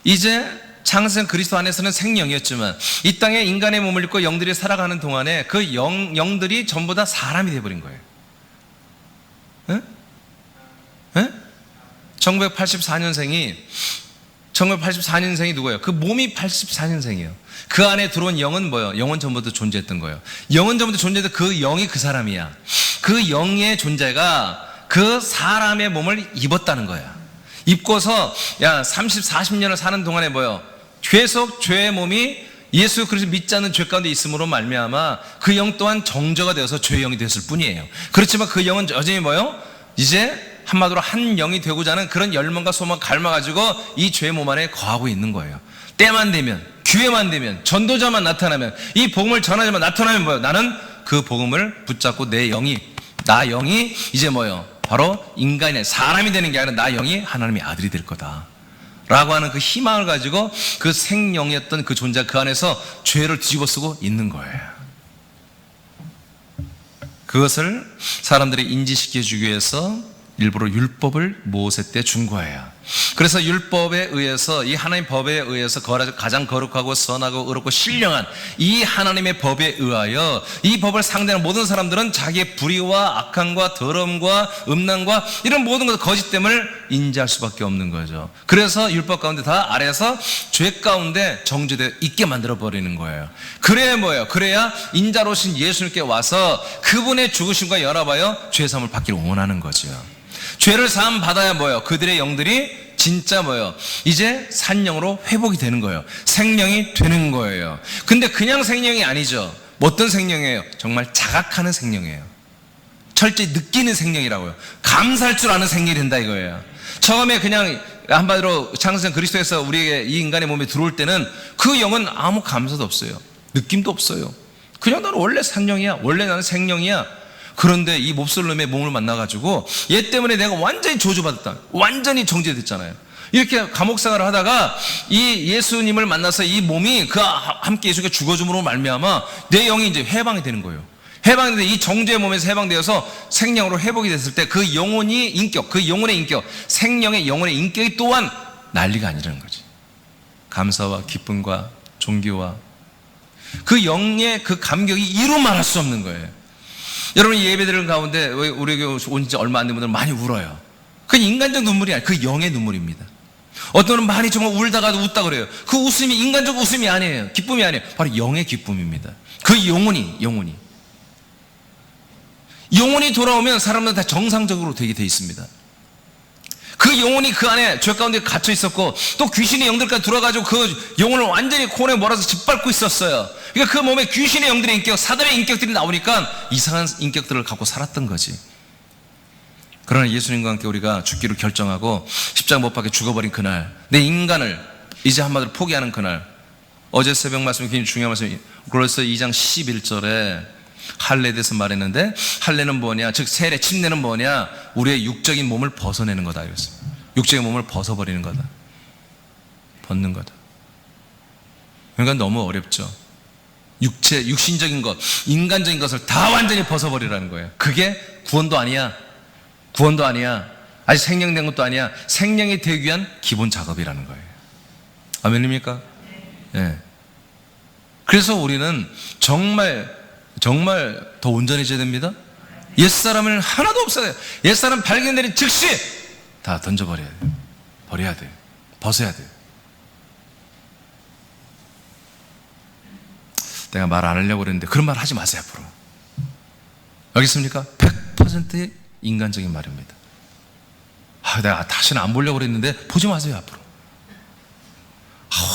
A: 이제 창세전 그리스도 안에서는 생명이었지만 이 땅에 인간의 몸을 입고 영들이 살아가는 동안에 그 영들이 전부 다 사람이 되어버린 거예요. 에? 1984년생이 누구예요? 그 몸이 84년생이에요. 그 안에 들어온 영은 뭐예요? 영은 전부터 존재했던 거예요. 영은 전부터 존재했던 그 영이 그 사람이야. 그 영의 존재가 그 사람의 몸을 입었다는 거야. 입고서 30, 40년을 사는 동안에 뭐예요? 계속 죄의 몸이 예수 그리스도 믿지 않는 죄 가운데 있음으로 말미암아 그 영 또한 정죄가 되어서 죄의 영이 됐을 뿐이에요. 그렇지만 그 영은 여전히 뭐예요? 이제 한마디로 한 영이 되고자 하는 그런 열망과 소망 갈망가지고 이 죄의 몸 안에 거하고 있는 거예요. 때만 되면, 기회만 되면, 전도자만 나타나면, 이 복음을 전하자만 나타나면 뭐예요? 나는 그 복음을 붙잡고 나 영이 이제 뭐예요? 바로 인간의 사람이 되는 게 아니라 나 영이 하나님의 아들이 될 거다 라고 하는 그 희망을 가지고 그 생영이었던 그 존재 그 안에서 죄를 뒤집어 쓰고 있는 거예요. 그것을 사람들이 인지시켜주기 위해서 일부러 율법을 모세 때 준 거예요. 그래서 율법에 의해서, 이 하나님의 법에 의해서 가장 거룩하고 선하고 의롭고 신령한 이 하나님의 법에 의하여 이 법을 상대하는 모든 사람들은 자기의 불의와 악함과 더러움과 음란과 이런 모든 것 거짓됨을 인지할 수밖에 없는 거죠. 그래서 율법 가운데 다 아래에서 죄 가운데 정죄되어 있게 만들어 버리는 거예요. 그래야 뭐예요? 그래야 인자로신 예수님께 와서 그분의 죽으심과 연합하여 죄사함을 받기를 원하는 거죠. 죄를 사함 받아야 뭐예요? 그들의 영들이 진짜 뭐예요? 이제 산영으로 회복이 되는 거예요. 생명이 되는 거예요. 근데 그냥 생명이 아니죠. 어떤 생명이에요? 정말 자각하는 생명이에요. 철저히 느끼는 생명이라고요. 감사할 줄 아는 생명이 된다 이거예요. 처음에 그냥 한마디로 창세전 그리스도에서 우리에게 이 인간의 몸에 들어올 때는 그 영은 아무 감사도 없어요. 느낌도 없어요. 그냥 나는 원래 상령이야. 원래 나는 생령이야. 그런데 이 몹쓸놈의 몸을 만나가지고 얘 때문에 내가 완전히 저주받았다. 완전히 정죄됐잖아요. 이렇게 감옥생활을 하다가 이 예수님을 만나서 이 몸이 그 함께 예수가 죽어줌으로 말미암아 내 영이 이제 해방이 되는 거예요. 해방되는데 이 정죄의 몸에서 해방되어서 생령으로 회복이 됐을 때 그 영혼이 인격, 그 영혼의 인격, 생령의 영혼의 인격이 또한 난리가 아니라는 거지. 감사와 기쁨과 존귀와 그 영의 그 감격이 이루 말할 수 없는 거예요. 여러분 예배드리는 가운데 우리 교회 온 지 얼마 안 된 분들 많이 울어요. 그건 인간적 눈물이 아니에요. 그 영의 눈물입니다. 어떤 분은 많이 정말 울다가도 웃다 그래요. 그 웃음이 인간적 웃음이 아니에요. 기쁨이 아니에요. 바로 영의 기쁨입니다. 그 영혼이 돌아오면 사람들은 다 정상적으로 되게 돼 있습니다. 그 영혼이 그 안에 죄 가운데 갇혀 있었고 또 귀신의 영들까지 들어와가지고 그 영혼을 완전히 코너에 몰아서 짓밟고 있었어요. 그러니까 그 몸에 귀신의 영들의 인격, 사단의 인격들이 나오니까 이상한 인격들을 갖고 살았던 거지. 그러나 예수님과 함께 우리가 죽기로 결정하고 십자가 못 박혀 죽어버린 그날, 내 인간을 이제 한마디로 포기하는 그날, 어제 새벽 말씀이 굉장히 중요한 말씀이 골로새 2장 11절에 할례에 대해서 말했는데, 할례는 뭐냐, 즉 세례, 침례는 뭐냐, 우리의 육적인 몸을 벗어내는 거다 이랬습니다. 육적인 몸을 벗어버리는 거다, 벗는 거다. 그러니까 너무 어렵죠. 육신적인 것, 인간적인 것을 다 완전히 벗어버리라는 거예요. 그게 구원도 아니야. 구원도 아니야. 아직 생령된 것도 아니야. 생령이 되기 위한 기본 작업이라는 거예요. 아멘입니까? 네. 그래서 우리는 정말 더 온전해져야 됩니다. 옛사람을 하나도 없어야 돼요. 옛사람 발견되는 즉시 다 던져버려야 돼요. 버려야 돼요. 벗어야 돼요. 내가 말 안 하려고 그랬는데 그런 말 하지 마세요. 앞으로. 알겠습니까? 100% 인간적인 말입니다. 내가 다시는 안 보려고 그랬는데 보지 마세요. 앞으로.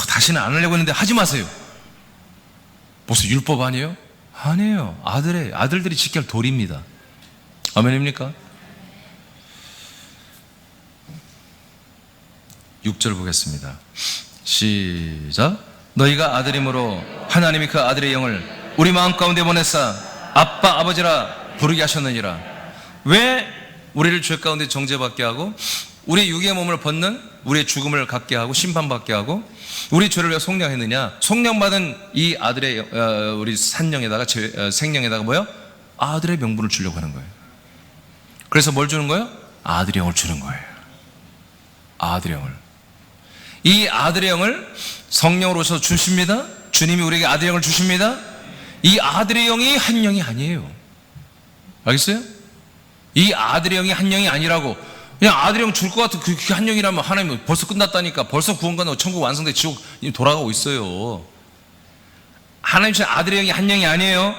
A: 다시는 안 하려고 했는데 하지 마세요. 무슨 율법 아니에요? 아니에요. 아들들이 지켜야 할 도리입니다. 아멘입니까? 6절 보겠습니다. 시작. 너희가 아들이므로 하나님이 그 아들의 영을 우리 마음 가운데 보내사 아빠 아버지라 부르게 하셨느니라. 왜 우리를 죄 가운데 정죄받게 하고 우리의 육의 몸을 벗는 우리의 죽음을 갖게 하고 심판받게 하고 우리 죄를 왜 속량했느냐? 속량받은 이 아들의 우리 산령에다가 생령에다가 뭐요? 아들의 명분을 주려고 하는 거예요. 그래서 뭘 주는 거예요? 아들의 영을 주는 거예요. 아들의 영을. 이 아들의 영을 성령으로 오셔서 주십니다. 주님이 우리에게 아들의 영을 주십니다. 이 아들의 영이 한 영이 아니에요. 알겠어요? 이 아들의 영이 한 영이 아니라고 그냥 아들의 영 줄 것 같은 그게 한 영이라면 하나님은 벌써 끝났다니까. 벌써 구원 가능하고 천국 완성돼 지옥 돌아가고 있어요. 하나님 아들의 영이 한 영이 아니에요.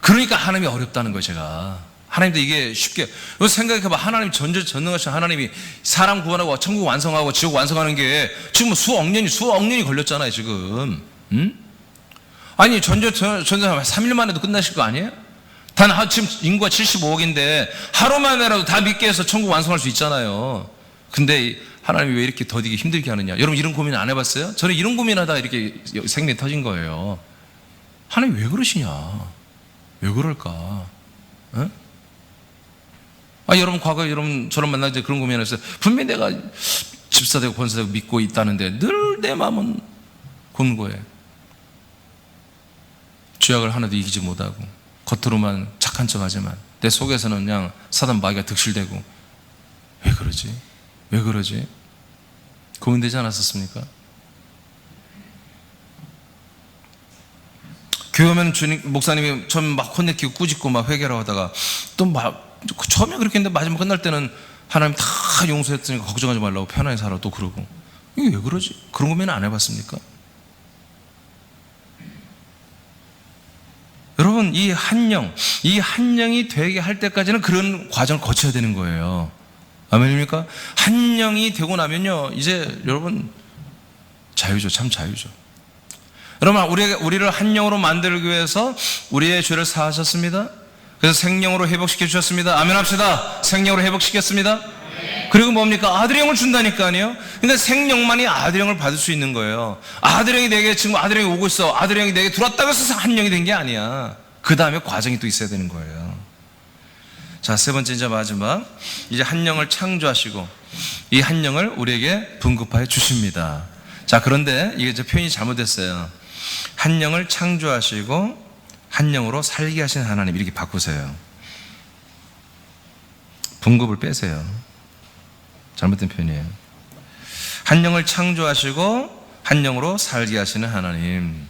A: 그러니까 하나님이 어렵다는 거예요. 제가 하나님도 이게 쉽게 생각해봐. 하나님 전능하신 하나님이 사람 구원하고 천국 완성하고 지옥 완성하는 게 지금 수억 년이 걸렸잖아요 지금. 아니 전쟁 3일 만에도 끝나실 거 아니에요? 지금 인구가 75억인데 하루 만에라도 다 믿게 해서 천국 완성할 수 있잖아요. 근데 하나님이 왜 이렇게 더디게 힘들게 하느냐? 여러분 이런 고민 안 해봤어요? 저는 이런 고민하다가 이렇게 생명이 터진 거예요. 하나님 왜 그러시냐? 왜 그럴까? 어? 여러분 과거에 여러분 저런 만날 때 그런 고민을 했어요. 분명히 내가 집사되고 권사되고 믿고 있다는데 늘 내 마음은 곤고해. 죄악을 하나도 이기지 못하고 겉으로만 착한 척하지만 내 속에서는 그냥 사단 마귀가 득실되고. 왜 그러지? 왜 그러지? 고민되지 않았었습니까? 교회 오면 목사님이 처음 막 혼내키고 꾸짖고 막 회개를 하다가 또 처음에 그렇게 했는데 마지막 끝날 때는 하나님 다 용서했으니까 걱정하지 말라고 편하게 살아 또 그러고. 이게 왜 그러지? 그런 고민 안 해봤습니까? 여러분 이 한 영이 되게 할 때까지는 그런 과정을 거쳐야 되는 거예요. 아멘입니까? 한 영이 되고 나면요 이제 여러분 자유죠. 참 자유죠. 여러분 우리를 한 영으로 만들기 위해서 우리의 죄를 사하셨습니다. 그래서 생명으로 회복시켜 주셨습니다. 아멘 합시다. 생명으로 회복시켰습니다. 그리고 뭡니까? 아들의 영을 준다니까요. 그러니까 생명만이 아들의 영을 받을 수 있는 거예요. 아들의 영이 내게 지금 아들의 영이 오고 있어. 아들의 영이 내게 들어왔다고 해서 한 영이 된 게 아니야. 그 다음에 과정이 또 있어야 되는 거예요. 자, 세 번째 이제 마지막, 이제 한 영을 창조하시고 이 한 영을 우리에게 분급하여 주십니다. 자, 그런데 이게 이제 표현이 잘못됐어요. 한 영을 창조하시고 한 영으로 살게 하신 하나님, 이렇게 바꾸세요. 분급을 빼세요. 잘못된 표현이에요. 한 영을 창조하시고 한 영으로 살게 하시는 하나님.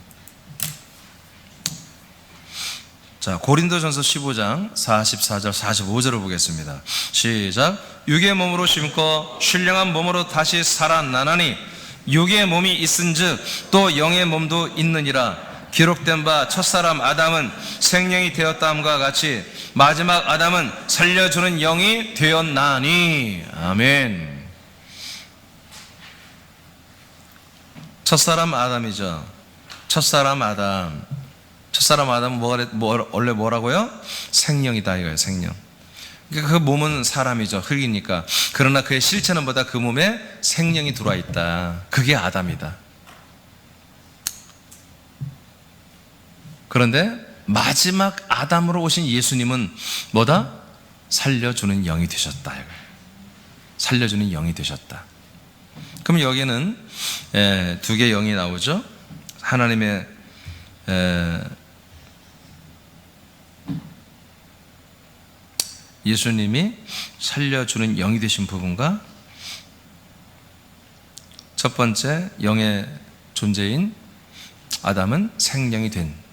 A: 자, 고린도전서 15장 44절 45절을 보겠습니다. 시작. 육의 몸으로 심고 신령한 몸으로 다시 살아나나니 육의 몸이 있은즉 또 영의 몸도 있느니라. 기록된 바 첫사람 아담은 생명이 되었다함과 같이 마지막 아담은 살려주는 영이 되었나니. 아멘. 첫사람 아담이죠. 첫사람 아담. 첫사람 아담은 원래 뭐라고요? 생명이다 이거예요. 생명. 그러니까 그 몸은 사람이죠. 흙이니까. 그러나 그의 실체는 보다 그 몸에 생명이 들어와 있다. 그게 아담이다. 그런데 마지막 아담으로 오신 예수님은 뭐다? 살려주는 영이 되셨다. 살려주는 영이 되셨다. 그럼 여기는 두 개의 영이 나오죠. 하나님의 예수님이 살려주는 영이 되신 부분과 첫 번째 영의 존재인 아담은 생명이 된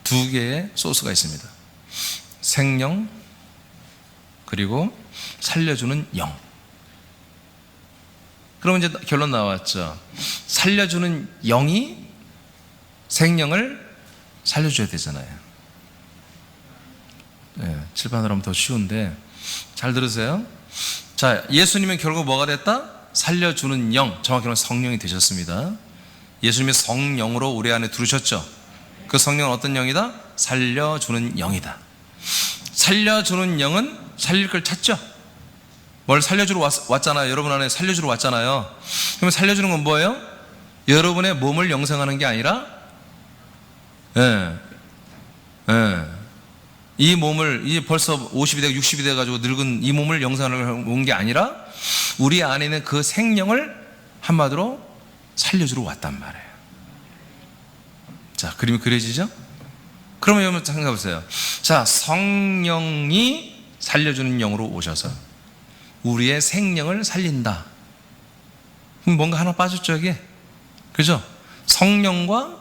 A: 두 개의 소스가 있습니다. 생명 그리고 살려주는 영. 그러면 이제 결론 나왔죠. 살려주는 영이 생명을 살려줘야 되잖아요. 네, 칠판으로 하면 더 쉬운데 잘 들으세요. 자, 예수님은 결국 뭐가 됐다? 살려주는 영, 정확히는 성령이 되셨습니다. 예수님이 성령으로 우리 안에 들으셨죠. 그 성령은 어떤 영이다? 살려주는 영이다. 살려주는 영은 살릴 걸 찾죠. 뭘 살려주러 왔잖아요. 여러분 안에 살려주러 왔잖아요. 그러면 살려주는 건 뭐예요? 여러분의 몸을 영생하는 게 아니라 이 몸을 이제 벌써 50이 되고 60이 돼가지고 늙은 이 몸을 영생하러 온 게 아니라 우리 안에 있는 그 생명을 한마디로 살려주러 왔단 말이에요. 자, 그림이 그려지죠? 그러면 여러분 생각해 보세요. 자, 성령이 살려주는 영으로 오셔서 우리의 생명을 살린다. 그럼 뭔가 하나 빠졌죠, 이게? 그죠? 성령과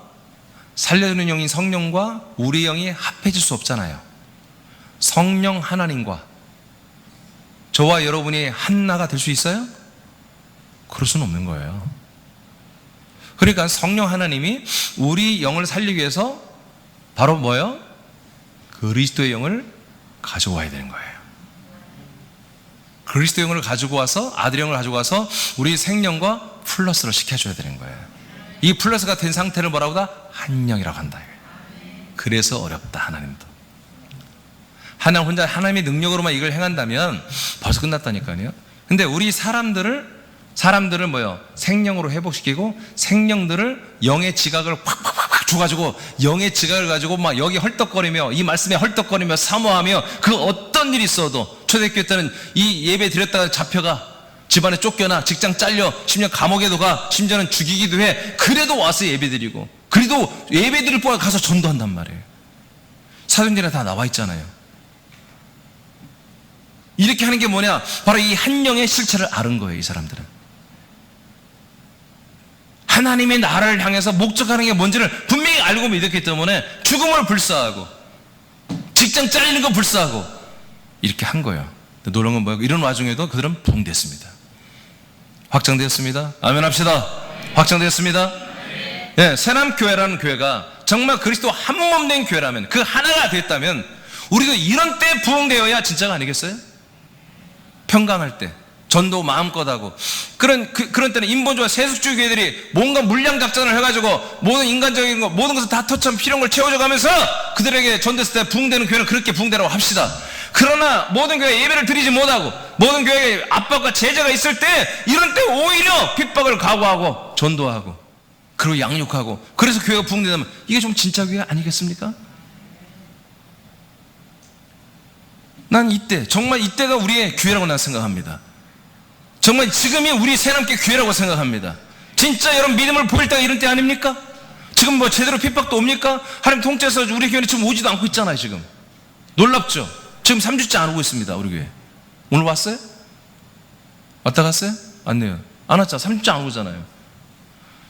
A: 살려주는 영인 성령과 우리 영이 합해질 수 없잖아요. 성령 하나님과 저와 여러분이 하나가 될 수 있어요? 그럴 수는 없는 거예요. 그러니까 성령 하나님이 우리 영을 살리기 위해서 바로 뭐예요? 그리스도의 영을 가져와야 되는 거예요. 그리스도의 영을 가지고 와서 아들의 영을 가지고 와서 우리 생명과 플러스를 시켜줘야 되는 거예요. 이 플러스가 된 상태를 뭐라고 하다? 한 영이라고 한다. 그래서 어렵다. 하나님도 하나님 혼자 하나님의 능력으로만 이걸 행한다면 벌써 끝났다니까요. 근데 우리 사람들을 뭐요? 생명으로 회복시키고 생명들을 영의 지각을 팍팍팍 줘가지고 영의 지각을 가지고 막 여기 헐떡거리며 이 말씀에 헐떡거리며 사모하며 그 어떤 일이 있어도 초대교회 때는 이 예배 드렸다가 잡혀가 집안에 쫓겨나 직장 잘려 심지어 감옥에도 가 심지어는 죽이기도 해. 그래도 와서 예배 드리고 그래도 예배 드릴 뻔 가서 전도한단 말이에요. 사도행전에 다 나와 있잖아요. 이렇게 하는 게 뭐냐? 바로 이 한 영의 실체를 아는 거예요. 이 사람들은 하나님의 나라를 향해서 목적하는 게 뭔지를 분명히 알고 믿었기 때문에 죽음을 불사하고 직장 잘리는 거 불사하고 이렇게 한 거예요. 놀라운 건 뭐예요? 이런 와중에도 그들은 부흥됐습니다. 확장되었습니다. 아멘 합시다. 확장되었습니다. 네, 새남교회라는 교회가 정말 그리스도 한 몸 된 교회라면 그 하나가 됐다면 우리도 이런 때 부흥되어야 진짜가 아니겠어요? 평강할 때 전도 마음껏 하고 그런 때는 인본주의와 세속주의 교회들이 뭔가 물량 작전을 해가지고 모든 인간적인 거 모든 것을 다 터처럼 필요한 걸 채워줘 가면서 그들에게 전도했을 때 부흥되는 교회는 그렇게 부흥되라고 합시다. 그러나 모든 교회에 예배를 드리지 못하고 모든 교회에 압박과 제재가 있을 때, 이런 때 오히려 핍박을 각오하고 전도하고 그리고 양육하고, 그래서 교회가 부흥된다면 이게 좀 진짜 교회 아니겠습니까? 난 이때, 정말 이때가 우리의 기회라고 난 생각합니다. 정말 지금이 우리 새남께 기회라고 생각합니다. 진짜 여러분 믿음을 보일 때가 이런 때 아닙니까? 지금 뭐 제대로 핍박도 옵니까? 하나님 통째에서 우리 교회는 지금 오지도 않고 있잖아요. 지금 놀랍죠? 지금 3주째 안 오고 있습니다. 우리 교회 오늘 왔어요? 왔다 갔어요? 왔네요. 안 왔잖아. 3주째 안 오잖아요.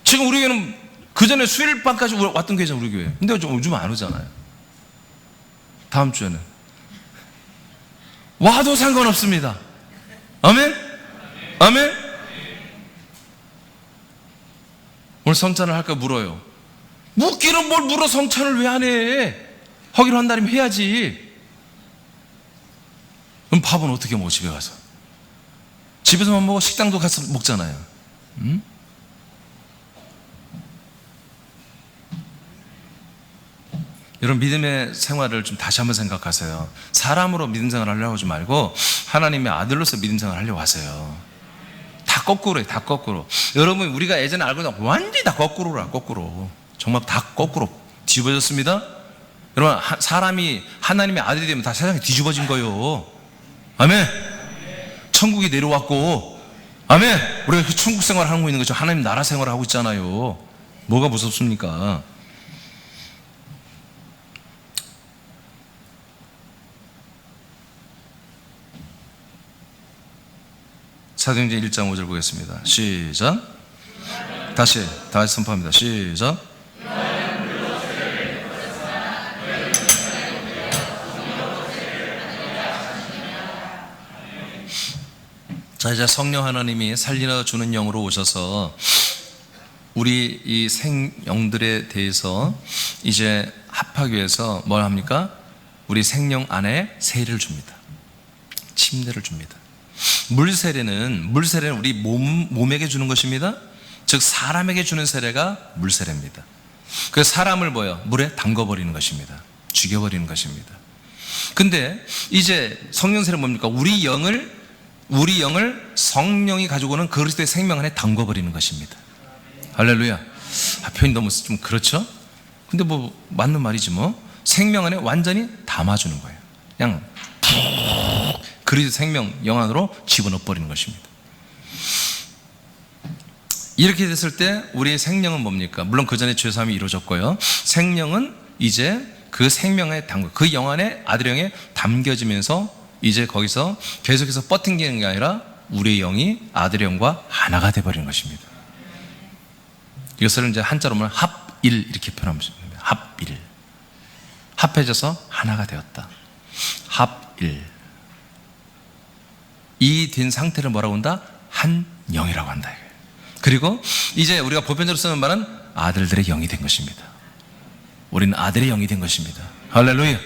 A: 지금 우리 교회는 그 전에 수요일 밤까지 왔던 교회잖아요. 우리 교회. 근데 요즘 안 오잖아요. 다음 주에는 와도 상관없습니다. 아멘? 아멘? 오늘 성찬을 할까 물어요. 묻기는 뭘 물어. 성찬을 왜 안 해? 하기로 한 날이면 해야지. 그럼 밥은 어떻게 먹어? 집에 가서 집에서만 먹어? 식당도 가서 먹잖아요. 응? 여러분 믿음의 생활을 좀 다시 한번 생각하세요. 사람으로 믿음 생활을 하려고 하지 말고 하나님의 아들로서 믿음 생활을 하려고 하세요. 다 거꾸로예요. 다 거꾸로. 여러분 우리가 예전에 알고 있는 완전히 다 거꾸로라. 거꾸로. 정말 다 거꾸로 뒤집어졌습니다. 여러분 사람이 하나님의 아들이 되면 다 세상이 뒤집어진 거예요. 아멘. 천국이 내려왔고, 아멘. 우리가 천국 생활을 하고 있는 거죠. 하나님 나라 생활을 하고 있잖아요. 뭐가 무섭습니까? 사도행전 1장 5절 보겠습니다. 시작. 다시 선포합니다. 시작. 자, 이제 성령 하나님이 살리어 주는 영으로 오셔서 우리 이 생영들에 대해서 이제 합하기 위해서 뭘 합니까? 우리 생명 안에 세례를 줍니다. 침례를 줍니다. 물세례는 우리 몸에게 주는 것입니다. 즉 사람에게 주는 세례가 물세례입니다. 그래서 사람을 물에 담궈버리는 것입니다. 죽여버리는 것입니다. 근데 이제 성령 세례는 뭡니까? 우리 영을 성령이 가지고 오는 그리스도의 생명 안에 담궈버리는 것입니다. 할렐루야. 표현이 너무 좀 그렇죠? 근데 뭐 맞는 말이지 뭐. 생명 안에 완전히 담아주는 거예요. 그냥 그리스도 생명 영 안으로 집어넣어버리는 것입니다. 이렇게 됐을 때 우리의 생명은 뭡니까? 물론 그 전에 죄사함이 이루어졌고요. 생명은 이제 그 생명에 그 영 안에 아들의 영에 담겨지면서 이제 거기서 계속해서 뻗팅기는 게 아니라 우리의 영이 아들의 영과 하나가 되어버리는 것입니다. 이것을 이제 한자로 보면 합일 이렇게 표현하면 됩니다. 합일. 합해져서 하나가 되었다. 합일. 이 된 상태를 뭐라고 한다? 한 영이라고 한다. 그리고 이제 우리가 보편적으로 쓰는 말은 아들들의 영이 된 것입니다. 우리는 아들의 영이 된 것입니다. 할렐루야.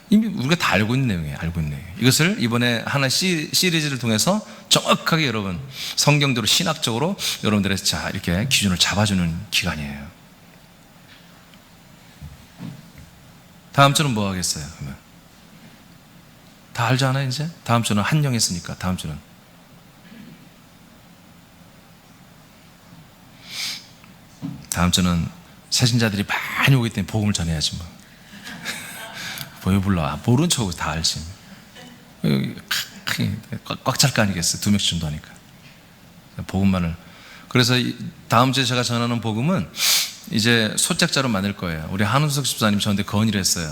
A: 이미 우리가 다 알고 있는 내용이에요. 이것을 이번에 하나 시리즈를 통해서 정확하게 여러분 성경대로 신학적으로 여러분들의 이렇게 기준을 잡아주는 기간이에요. 다음 주는 뭐 하겠어요? 그러면 다 알잖아요. 이제 다음 주는 한 영 했으니까 다음 주는 새신자들이 많이 오기 때문에 복음을 전해야지 뭐. 왜 불러? 모른 척하고 다 알지. 꽉 찰 거 아니겠어요? 2명씩 정도 하니까. 복음만을. 그래서 다음 주에 제가 전하는 복음은 이제 소책자로 만들 거예요. 우리 한우석 집사님 저한테 건의를 했어요.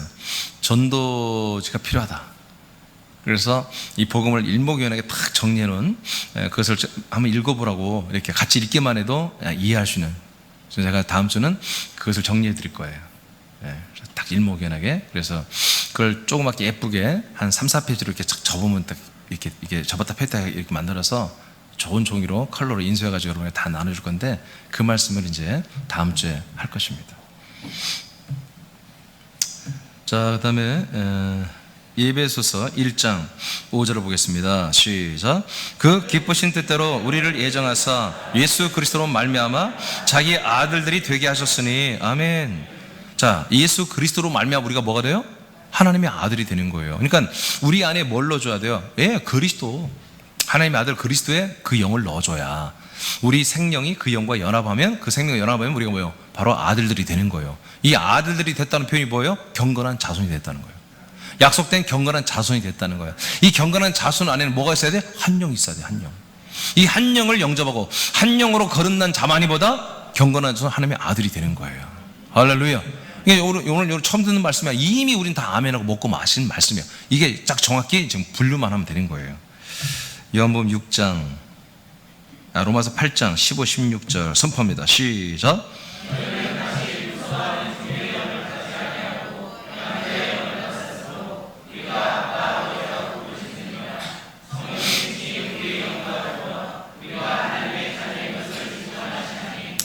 A: 전도지가 필요하다. 그래서 이 복음을 일목요연하게 탁 정리해 놓은 그것을 한번 읽어보라고 이렇게 같이 읽기만 해도 이해할 수 있는. 그래서 제가 다음 주는 그것을 정리해 드릴 거예요. 딱 일목요연하게. 그래서 그걸 조그맣게 예쁘게 한 3, 4페이지로 이렇게 접으면 딱 이렇게 접었다 폈다 이렇게 만들어서 좋은 종이로 컬러로 인쇄해가지고 여러분에 다 나눠줄 건데 그 말씀을 이제 다음 주에 할 것입니다. 자, 그 다음에 예배소서 1장 5절을 보겠습니다. 시작. 그 기쁘신 뜻대로 우리를 예정하사 예수 그리스도로 말미암아 자기 아들들이 되게 하셨으니 아멘. 자, 예수 그리스도로 말미암아 우리가 뭐가 돼요? 하나님의 아들이 되는 거예요. 그러니까 우리 안에 뭘 넣어줘야 돼요? 예, 그리스도. 하나님의 아들 그리스도에 그 영을 넣어줘야 우리 생명이 그 영과 연합하면, 그 생명과 연합하면 우리가 뭐예요? 바로 아들들이 되는 거예요. 이 아들들이 됐다는 표현이 뭐예요? 경건한 자손이 됐다는 거예요. 약속된 경건한 자손이 됐다는 거예요. 이 경건한 자손 안에는 뭐가 있어야 돼? 한 영이 있어야 돼. 한 영. 이 한 영을 영접하고 한 영으로 거듭난 자만이보다 경건한 자손 하나님의 아들이 되는 거예요. 할렐루야. 오늘 처음 듣는 말씀이야. 이미 우린 다 아멘하고 먹고 마신 말씀이야. 이게 딱 정확히 지금 분류만 하면 되는 거예요. 요한복음 6장, 로마서 8장 15, 16절 선포합니다. 시작.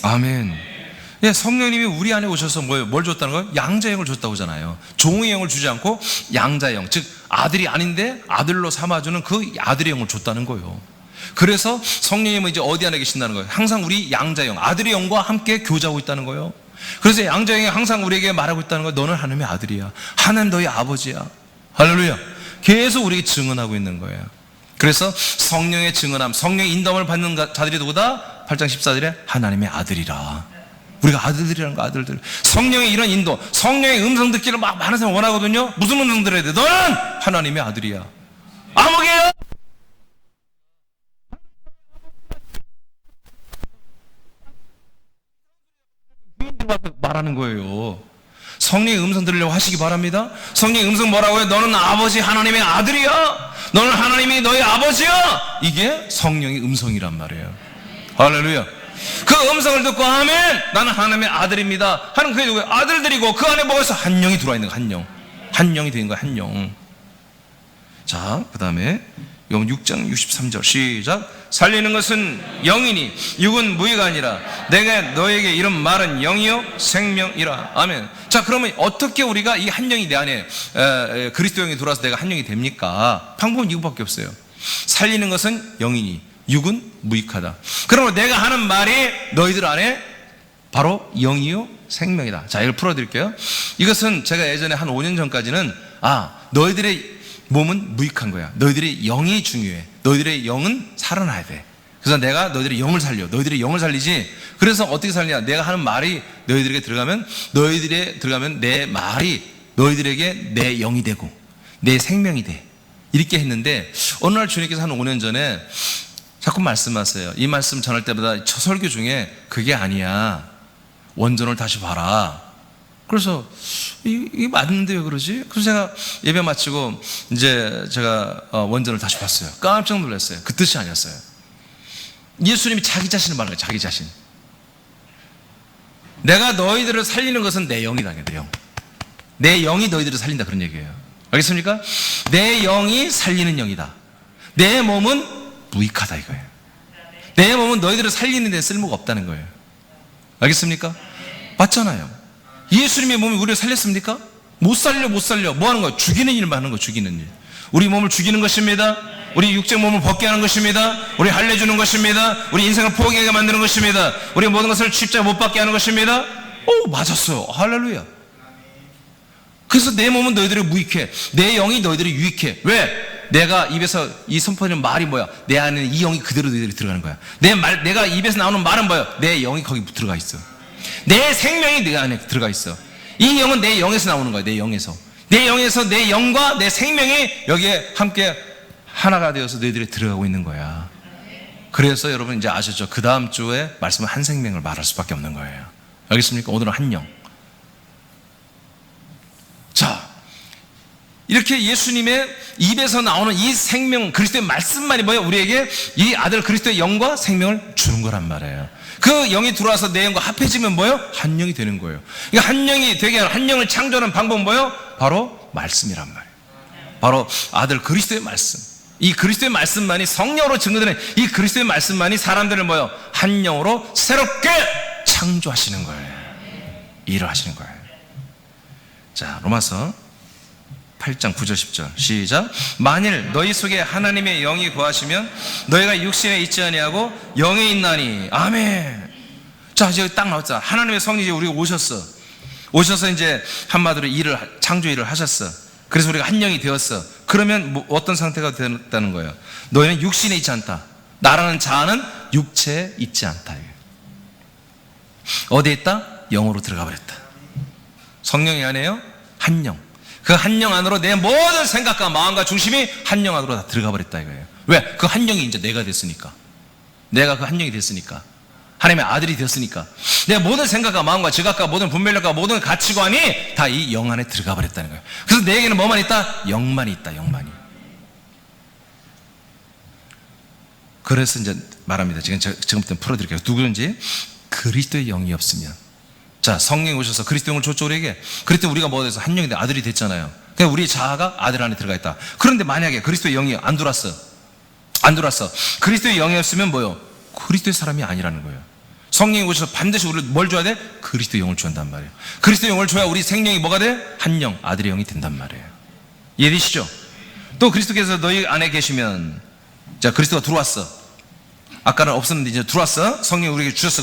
A: 아멘. 예, 성령님이 우리 안에 오셔서 뭘 줬다는 거예요? 양자의 영을 줬다고 하잖아요. 종의 영을 주지 않고 양자의 영, 즉 아들이 아닌데 아들로 삼아주는 그 아들의 영을 줬다는 거예요. 그래서 성령님은 이제 어디 안에 계신다는 거예요? 항상 우리 양자의 영, 아들의 영과 함께 교제하고 있다는 거예요. 그래서 양자의 영이 항상 우리에게 말하고 있다는 거예요. 너는 하나님의 아들이야. 하나님 너희 아버지야. 할렐루야. 계속 우리에게 증언하고 있는 거예요. 그래서 성령의 증언함, 성령의 인도함을 받는 자들이 누구다? 8장 14절에 하나님의 아들이라. 우리가 아들들이라는 거, 아들들. 성령의 이런 인도, 성령의 음성 듣기를 막 많은 사람 원하거든요. 무슨 음성 들어야 돼? 너는 하나님의 아들이야. 아무개야. 말하는 거예요. 성령의 음성 들으려고 하시기 바랍니다. 성령의 음성 뭐라고 해요? 너는 아버지 하나님의 아들이야. 너는 하나님이 너의 아버지야. 이게 성령의 음성이란 말이에요. 할렐루야. 그 음성을 듣고 아멘, 나는 하나님의 아들입니다 하는 그게 누구예요? 아들들이고 그 안에 뭐가 있어? 한 영이 들어와 있는 거야. 한 영. 한 영이 된 거야. 한 영. 자, 그 다음에 6장 63절 시작. 살리는 것은 영이니 육은 무의가 아니라 내가 너에게 이런 말은 영이요 생명이라. 아멘. 자, 그러면 어떻게 우리가 이 한 영이 내 안에 그리스도 영이 들어와서 내가 한 영이 됩니까? 방법은 이거밖에 없어요. 살리는 것은 영이니 육은 무익하다. 그러면 내가 하는 말이 너희들 안에 바로 영이요 생명이다. 자, 이걸 풀어드릴게요. 이것은 제가 예전에 한 5년 전까지는 너희들의 몸은 무익한 거야. 너희들의 영이 중요해. 너희들의 영은 살아나야 돼. 그래서 내가 너희들의 영을 살려. 너희들의 영을 살리지. 그래서 어떻게 살리냐? 내가 하는 말이 너희들에게 들어가면, 너희들에 들어가면 내 말이 너희들에게 내 영이 되고 내 생명이 돼. 이렇게 했는데 어느 날 주님께서 한 5년 전에 자꾸 말씀하세요. 이 말씀 전할 때마다 저 설교 중에 그게 아니야. 원전을 다시 봐라. 그래서 이게 맞는데 왜 그러지? 그래서 제가 예배 마치고 이제 제가 원전을 다시 봤어요. 깜짝 놀랐어요. 그 뜻이 아니었어요. 예수님이 자기 자신을 말하는 거예요. 자기 자신. 내가 너희들을 살리는 것은 내 영이다. 내 영. 내 영이 너희들을 살린다. 그런 얘기예요. 알겠습니까? 내 영이 살리는 영이다. 내 몸은 무익하다 이거예요. 내 몸은 너희들을 살리는 데 쓸모가 없다는 거예요. 알겠습니까? 맞잖아요. 예수님의 몸이 우리를 살렸습니까? 못 살려. 뭐 하는 거예요? 죽이는 일만 하는 거예요. 죽이는 일. 우리 몸을 죽이는 것입니다. 우리 육적 몸을 벗게 하는 것입니다. 우리 할례주는 것입니다. 우리 인생을 포기하게 만드는 것입니다. 우리 모든 것을 십자가 못 받게 하는 것입니다. 오, 맞았어요. 할렐루야. 그래서 내 몸은 너희들이 무익해. 내 영이 너희들이 유익해. 왜? 내가 입에서 이 선포하는 말이 뭐야? 내 안에는 이 영이 그대로 너희들이 들어가는 거야. 내가 입에서 나오는 말은 뭐야? 내 영이 거기 들어가 있어. 내 생명이 내 안에 들어가 있어. 이 영은 내 영에서 나오는 거야. 내 영에서. 내 영에서 내 영과 내 생명이 여기에 함께 하나가 되어서 너희들이 들어가고 있는 거야. 그래서 여러분 이제 아셨죠? 그 다음 주에 말씀은 한 생명을 말할 수밖에 없는 거예요. 알겠습니까? 오늘은 한 영. 자, 이렇게 예수님의 입에서 나오는 이 생명, 그리스도의 말씀만이 뭐예요? 우리에게 이 아들 그리스도의 영과 생명을 주는 거란 말이에요. 그 영이 들어와서 내 영과 합해지면 뭐예요? 한 영이 되는 거예요. 그러니까 한 영이 되게 하는, 한 영을 창조하는 방법은 뭐예요? 바로 말씀이란 말이에요. 바로 아들 그리스도의 말씀. 이 그리스도의 말씀만이 성령으로 증거되는 이 그리스도의 말씀만이 사람들을 뭐예요? 한 영으로 새롭게 창조하시는 거예요. 일을 하시는 거예요. 자, 로마서 8장 9절 10절 시작. 만일 너희 속에 하나님의 영이 거하시면 너희가 육신에 있지 아니하고 영에 있나니. 아멘. 자, 이제 딱 나왔잖아. 하나님의 성령이 우리가 오셔서 이제 한마디로 창조 일을 하셨어. 그래서 우리가 한 영이 되었어. 그러면 뭐 어떤 상태가 되었다는 거예요? 너희는 육신에 있지 않다. 나라는 자아는 육체에 있지 않다. 어디에 있다? 영으로 들어가 버렸다. 성령이 아니에요? 한 영. 그 한 영 안으로 내 모든 생각과 마음과 중심이 한 영 안으로 다 들어가 버렸다 이거예요. 왜? 그 한 영이 이제 내가 됐으니까. 내가 그 한 영이 됐으니까. 하나님의 아들이 됐으니까. 내 모든 생각과 마음과 지각과 모든 분별력과 모든 가치관이 다 이 영 안에 들어가 버렸다는 거예요. 그래서 내게는 뭐만 있다? 영만이 있다. 영만이. 그래서 이제 말합니다. 지금부터 풀어드릴게요. 누구든지 그리스도의 영이 없으면, 자, 성령이 오셔서 그리스도 영을 줬죠 우리에게. 그랬더니 우리가 뭐가 돼서 한 영이 돼 아들이 됐잖아요. 그러니까 우리 자아가 아들 안에 들어가 있다. 그런데 만약에 그리스도의 영이 안 들어왔어. 그리스도의 영이 없으면 뭐요? 그리스도의 사람이 아니라는 거예요. 성령이 오셔서 반드시 우리를 뭘 줘야 돼? 그리스도의 영을 준단 말이에요. 그리스도의 영을 줘야 우리 생명이 뭐가 돼? 한 영, 아들의 영이 된단 말이에요. 이해되시죠? 또 그리스도께서 너희 안에 계시면, 자, 그리스도가 들어왔어. 아까는 없었는데 이제 들어왔어. 성령이 우리에게 주셨어.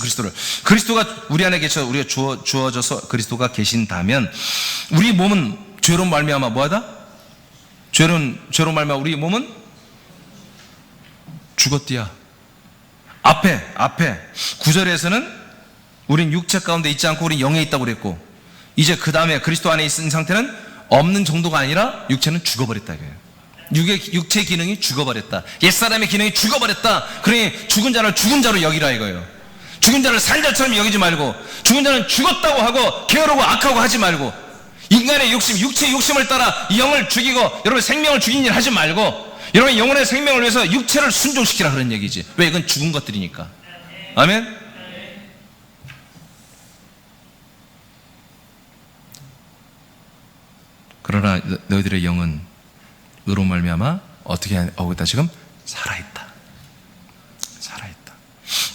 A: 그리스도가 우리 안에 계셔 우리가 주어져서 그리스도가 계신다면 우리 몸은 죄로 말미암아 뭐하다? 죄로 말미암아 우리 몸은 죽었디야. 앞에 9절에서는 우린 육체 가운데 있지 않고 우린 영에 있다고 그랬고, 이제 그 다음에 그리스도 안에 있는 상태는 없는 정도가 아니라 육체는 죽어버렸다 이거예요. 육체 기능이 죽어버렸다. 옛사람의 기능이 죽어버렸다. 그러니 죽은 자를 죽은 자로 여기라 이거예요. 죽은 자를 산 자처럼 여기지 말고, 죽은 자는 죽었다고 하고 게으르고 악하고 하지 말고, 인간의 욕심, 육체의 욕심을 따라 영을 죽이고 여러분 생명을 죽이는 일 하지 말고, 여러분 영혼의 생명을 위해서 육체를 순종시키라 그런 얘기지. 왜? 이건 죽은 것들이니까. 아멘? 그러나 너희들의 영은 의로 말미암아 어떻게 하고 있다? 지금 살아있다.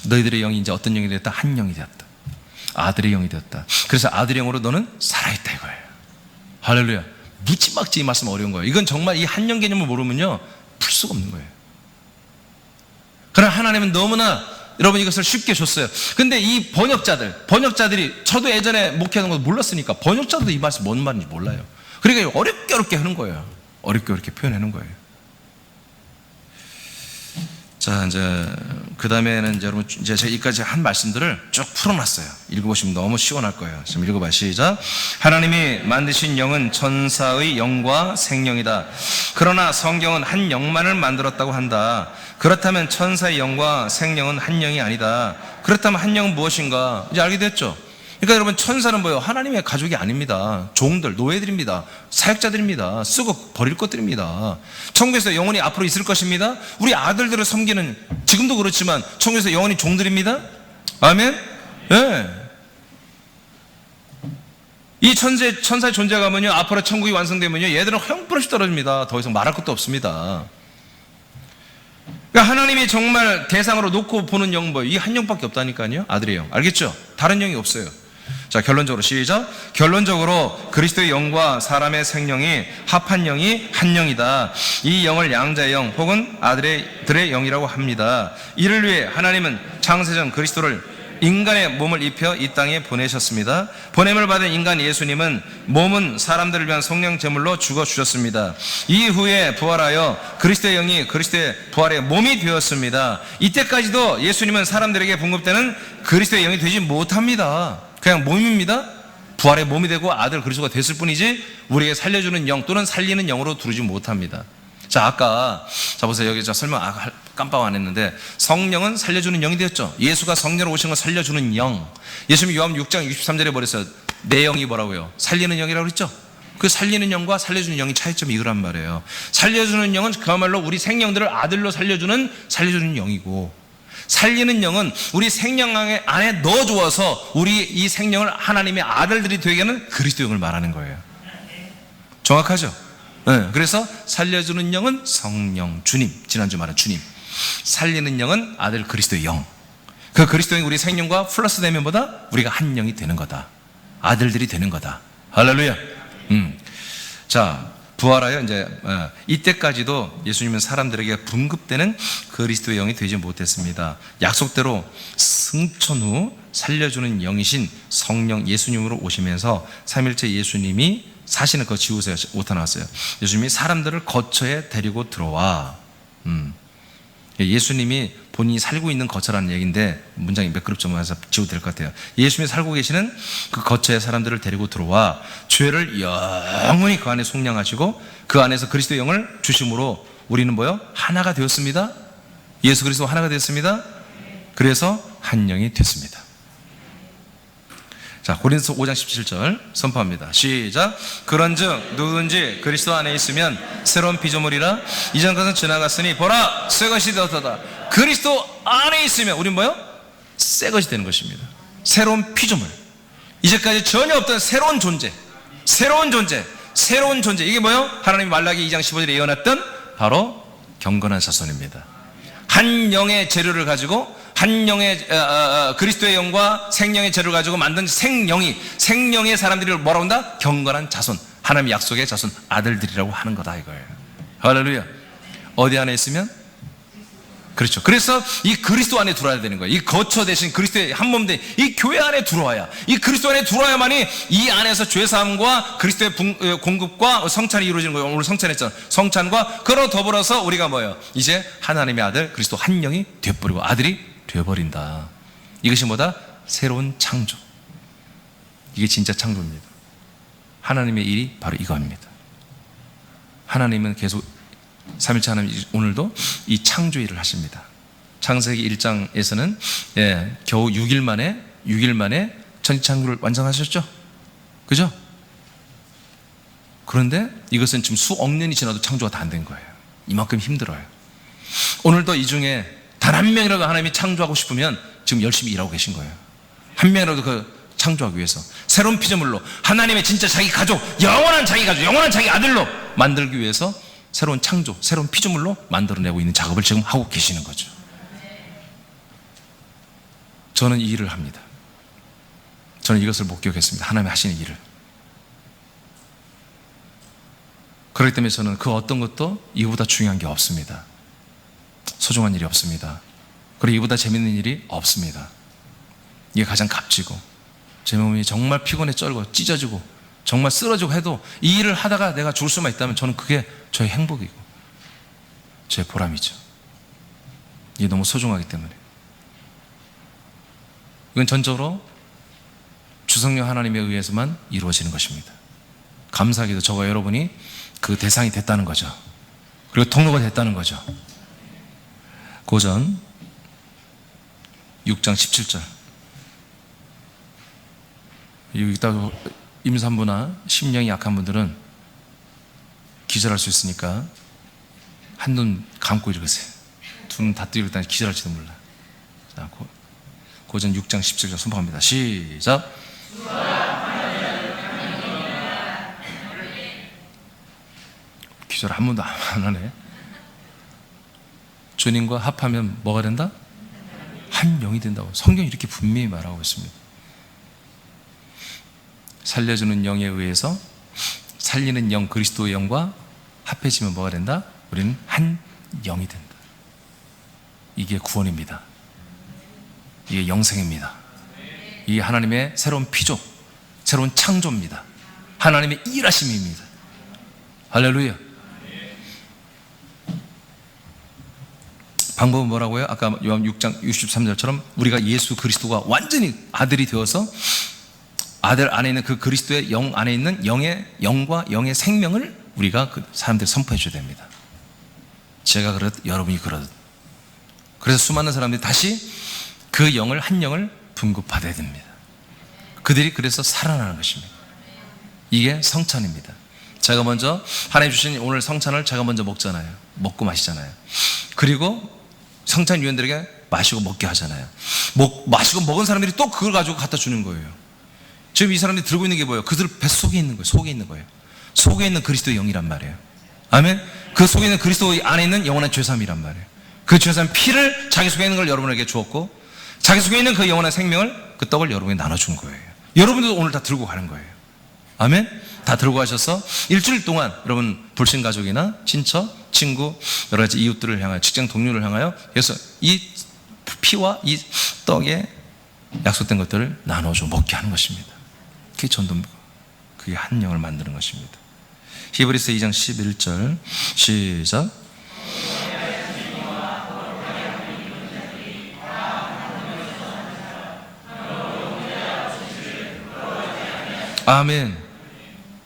A: 너희들의 영이 이제 어떤 영이 되었다? 한 영이 되었다. 아들의 영이 되었다. 그래서 아들의 영으로 너는 살아있다 이거예요. 할렐루야. 무지막지 이 말씀 어려운 거예요. 이건 정말 이 한 영 개념을 모르면요 풀 수가 없는 거예요. 그러나 하나님은 너무나 여러분 이것을 쉽게 줬어요. 근데 이 번역자들이 저도 예전에 목회하는 거 몰랐으니까 번역자도 이 말씀 뭔 말인지 몰라요. 그러니까 어렵게 하는 거예요. 어렵게 표현하는 거예요. 자, 이제 그 다음에는 여러분 이제 제가 여기까지 한 말씀들을 쭉 풀어놨어요. 읽어보시면 너무 시원할 거예요. 지금 읽어봐. 시작. 하나님이 만드신 영은 천사의 영과 생명이다. 그러나 성경은 한 영만을 만들었다고 한다. 그렇다면 천사의 영과 생명은 한 영이 아니다. 그렇다면 한 영은 무엇인가? 이제 알게 됐죠? 그러니까 여러분 천사는 뭐예요? 하나님의 가족이 아닙니다. 종들, 노예들입니다. 사역자들입니다. 쓰고 버릴 것들입니다. 천국에서 영원히 앞으로 있을 것입니다. 우리 아들들을 섬기는, 지금도 그렇지만 천국에서 영원히 종들입니다. 아멘? 네. 이 천사의 존재감은요, 앞으로 천국이 완성되면요, 얘들은 형편없이 떨어집니다. 더 이상 말할 것도 없습니다. 그러니까 하나님이 정말 대상으로 놓고 보는 영은 뭐예요? 이 한 영밖에 없다니까요. 아들의 영. 알겠죠? 다른 영이 없어요. 자, 결론적으로 시작. 결론적으로 그리스도의 영과 사람의 생명이 합한 영이 한 영이다. 이 영을 양자의 영 혹은 아들의 영이라고 합니다. 이를 위해 하나님은 창세전 그리스도를 인간의 몸을 입혀 이 땅에 보내셨습니다. 보냄을 받은 인간 예수님은 몸은 사람들을 위한 성령 제물로 죽어주셨습니다. 이후에 부활하여 그리스도의 영이 그리스도의 부활의 몸이 되었습니다. 이때까지도 예수님은 사람들에게 공급되는 그리스도의 영이 되지 못합니다. 그냥 몸입니다. 부활의 몸이 되고 아들 그리스도가 됐을 뿐이지 우리에게 살려주는 영 또는 살리는 영으로 두르지 못합니다. 자, 아까 자 보세요. 여기 설명 깜빡 안 했는데 성령은 살려주는 영이 되었죠. 예수가 성령으로 오신 걸 살려주는 영. 예수님이 요한 6장 63절에 버렸어요. 내 영이 뭐라고요? 살리는 영이라고 그랬죠. 그 살리는 영과 살려주는 영이 차이점이 이거란 말이에요. 살려주는 영은 그야말로 우리 생명들을 아들로 살려주는 영이고, 살리는 영은 우리 생명 안에 넣어주어서 우리 이 생명을 하나님의 아들들이 되게 하는 그리스도 영을 말하는 거예요. 정확하죠? 네, 그래서 살려주는 영은 성령, 주님, 지난주 말한 주님. 살리는 영은 아들 그리스도의 영. 그 그리스도의 우리 생명과 플러스 되면 보다 우리가 한 영이 되는 거다. 아들들이 되는 거다. 할렐루야. 자, 부활하여 이제 이때까지도 예수님은 사람들에게 분급되는 그리스도의 영이 되지 못했습니다. 약속대로 승천 후 살려주는 영이신 성령 예수님으로 오시면서 삼일째 예수님이 사실은 그거 지우세요. 오타 나왔어요. 예수님이 사람들을 거처에 데리고 들어와. 예수님이 본인이 살고 있는 거처라는 얘기인데 문장이 몇 그룹 정도 해서 지워도 될 것 같아요. 예수님이 살고 계시는 그 거처에 사람들을 데리고 들어와 죄를 영원히 그 안에 속량하시고 그 안에서 그리스도의 영을 주심으로 우리는 뭐요? 하나가 되었습니다. 예수 그리스도 하나가 되었습니다. 그래서 한 영이 됐습니다. 자, 고린도서 5장 17절 선포합니다. 시작. 그런즉 누구든지 그리스도 안에 있으면 새로운 피조물이라 이전 것은 지나갔으니 보라 새 것이 되었다. 그리스도 안에 있으면 우린 뭐요? 새 것이 되는 것입니다. 새로운 피조물. 이제까지 전혀 없던 새로운 존재. 이게 뭐요? 하나님이 말라기 2장 15절에 예언했던 바로 경건한 자손입니다. 한 영의 재료를 가지고 한 영의 그리스도의 영과 생명의 재료를 가지고 만든 생명의 사람들이 뭐라고 한다? 경건한 자손, 하나님의 약속의 자손, 아들들이라고 하는 거다 이거예요. 할렐루야. 어디 안에 있으면? 그렇죠. 그래서 이 그리스도 안에 들어와야 되는 거예요. 이 거처 대신 그리스도의 한 몸 된 이 교회 안에 들어와야, 이 그리스도 안에 들어와야만이 이 안에서 죄사함과 그리스도의 공급과 성찬이 이루어지는 거예요. 오늘 성찬했잖아요. 성찬과 그로 더불어서 우리가 뭐예요? 이제 하나님의 아들 그리스도 한 영이 되어버리고 아들이 되어버린다. 이것이 뭐다? 새로운 창조. 이게 진짜 창조입니다. 하나님의 일이 바로 이거입니다. 하나님은 계속 삼일째 하나님 오늘도 이 창조 일을 하십니다. 창세기 1장에서는 겨우 6일 만에 천지창조를 완성하셨죠? 그죠? 그런데 이것은 지금 수억 년이 지나도 창조가 다 안 된 거예요. 이만큼 힘들어요. 오늘도 이 중에 단 한 명이라도 하나님이 창조하고 싶으면 지금 열심히 일하고 계신 거예요. 한 명이라도 그 창조하기 위해서 새로운 피조물로 하나님의 진짜 자기 가족, 영원한 자기 아들로 만들기 위해서 새로운 창조, 새로운 피조물로 만들어내고 있는 작업을 지금 하고 계시는 거죠. 저는 이 일을 합니다. 저는 이것을 목격했습니다. 하나님이 하시는 일을. 그렇기 때문에 저는 그 어떤 것도 이보다 중요한 게 없습니다. 소중한 일이 없습니다. 그리고 이보다 재밌는 일이 없습니다. 이게 가장 값지고 제 몸이 정말 피곤해 쩔고 찢어지고 정말 쓰러지고 해도 이 일을 하다가 내가 죽을 수만 있다면 저는 그게 저의 행복이고 제 보람이죠. 이게 너무 소중하기 때문에. 이건 전적으로 주성령 하나님에 의해서만 이루어지는 것입니다. 감사하게도 저와 여러분이 그 대상이 됐다는 거죠. 그리고 통로가 됐다는 거죠. 고전 6장 17절. 여기다 임산부나 심령이 약한 분들은 기절할 수 있으니까 한눈 감고 읽으세요. 두 눈 다 뜨고 일단 기절할지도 몰라. 자, 고전 6장 17절 선포합니다. 시작. 기절 한 번도 안 하네. 주님과 합하면 뭐가 된다? 한 영이 된다고 성경이 이렇게 분명히 말하고 있습니다. 살려주는 영에 의해서 살리는 영 그리스도의 영과 합해지면 뭐가 된다? 우리는 한 영이 된다. 이게 구원입니다. 이게 영생입니다. 이게 하나님의 새로운 피조, 새로운 창조입니다. 하나님의 일하심입니다. 할렐루야. 방법은 뭐라고요? 아까 요한 6장 63절처럼 우리가 예수 그리스도가 완전히 아들이 되어서 아들 안에 있는 그 그리스도의 영 안에 있는 영의 영과 영의 생명을 우리가 그 사람들이 선포해 줘야 됩니다. 제가 그러듯 여러분이 그러듯. 그래서 수많은 사람들이 다시 그 영을 한 영을 분급받아야 됩니다. 그들이 그래서 살아나는 것입니다. 이게 성찬입니다. 제가 먼저 하나님 주신 오늘 성찬을 제가 먼저 먹잖아요. 먹고 마시잖아요. 그리고 성찬 위원들에게 마시고 먹게 하잖아요. 마시고 먹은 사람들이 또 그걸 가지고 갖다 주는 거예요. 지금 이 사람들이 들고 있는 게 뭐예요? 그들 뱃 속에 있는 거예요. 속에 있는 거예요. 속에 있는 그리스도의 영이란 말이에요. 아멘. 그 속에 있는 그리스도 안에 있는 영원한 죄사함이란 말이에요. 그 죄사함 피를 자기 속에 있는 걸 여러분에게 주었고 자기 속에 있는 그 영원한 생명을 그 떡을 여러분에게 나눠준 거예요. 여러분들도 오늘 다 들고 가는 거예요. 아멘. 다 들고 가셔서 일주일 동안 여러분 불신 가족이나 친척, 친구, 여러 가지 이웃들을 향하여 직장 동료를 향하여 그래서 이 피와 이 떡에 약속된 것들을 나눠줘 먹게 하는 것입니다. 그게 전도입니다. 그게 한 영을 만드는 것입니다. 히브리서 2장 11절 시작. 아멘.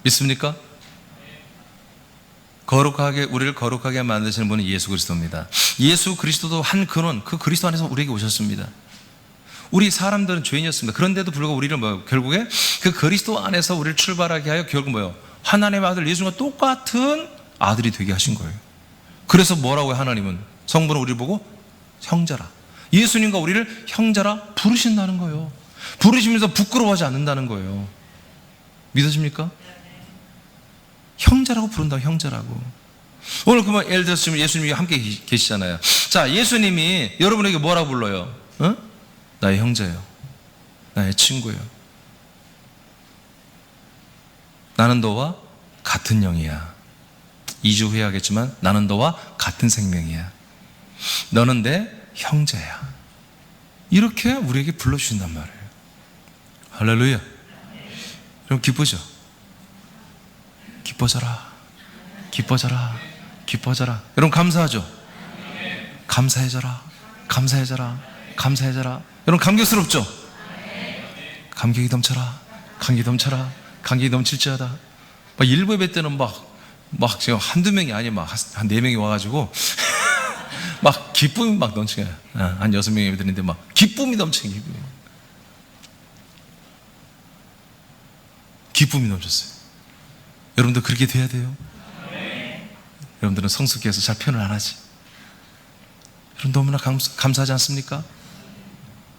A: 믿습니까? 우리를 거룩하게 만드시는 분은 예수 그리스도입니다. 예수 그리스도도 한 근원, 그 그리스도 안에서 우리에게 오셨습니다. 우리 사람들은 죄인이었습니다. 그런데도 불구하고 우리를 결국에 그 그리스도 안에서 우리를 출발하게 하여 결국 하나님의 아들 예수님과 똑같은 아들이 되게 하신 거예요. 그래서 뭐라고요? 하나님은 성부는 우리를 보고 형제라, 예수님과 우리를 형제라 부르신다는 거예요. 부르시면서 부끄러워하지 않는다는 거예요. 믿어집니까? 형제라고 부른다고, 형제라고. 오늘 그러면 예를 들어서 지금 예수님이 함께 계시잖아요. 자, 예수님이 여러분에게 뭐라고 불러요? 어? 나의 형제예요. 나의 친구예요. 나는 너와 같은 영이야. 2주 후에 하겠지만 나는 너와 같은 생명이야. 너는 내 형제야. 이렇게 우리에게 불러주신단 말이에요. 할렐루야. 여러분 기쁘죠? 기뻐져라, 기뻐져라, 기뻐져라. 여러분 감사하죠? 감사해져라, 감사해져라, 감사해져라. 여러분 감격스럽죠? 감격이 넘쳐라, 감격이 넘쳐라, 감격이 넘칠지어다. 막 일부 예배 때는 막 지금 한두 명이 아니 막 한 4명이 와가지고 막 기쁨이 막 넘치게, 한 6명이 예배 드리는데 막 기쁨이 넘치게, 기쁨이 넘쳤어요. 여러분도 그렇게 돼야 돼요. 여러분들은 성숙해서 잘 표현을 안 하지. 여러분 너무나 감사하지 않습니까?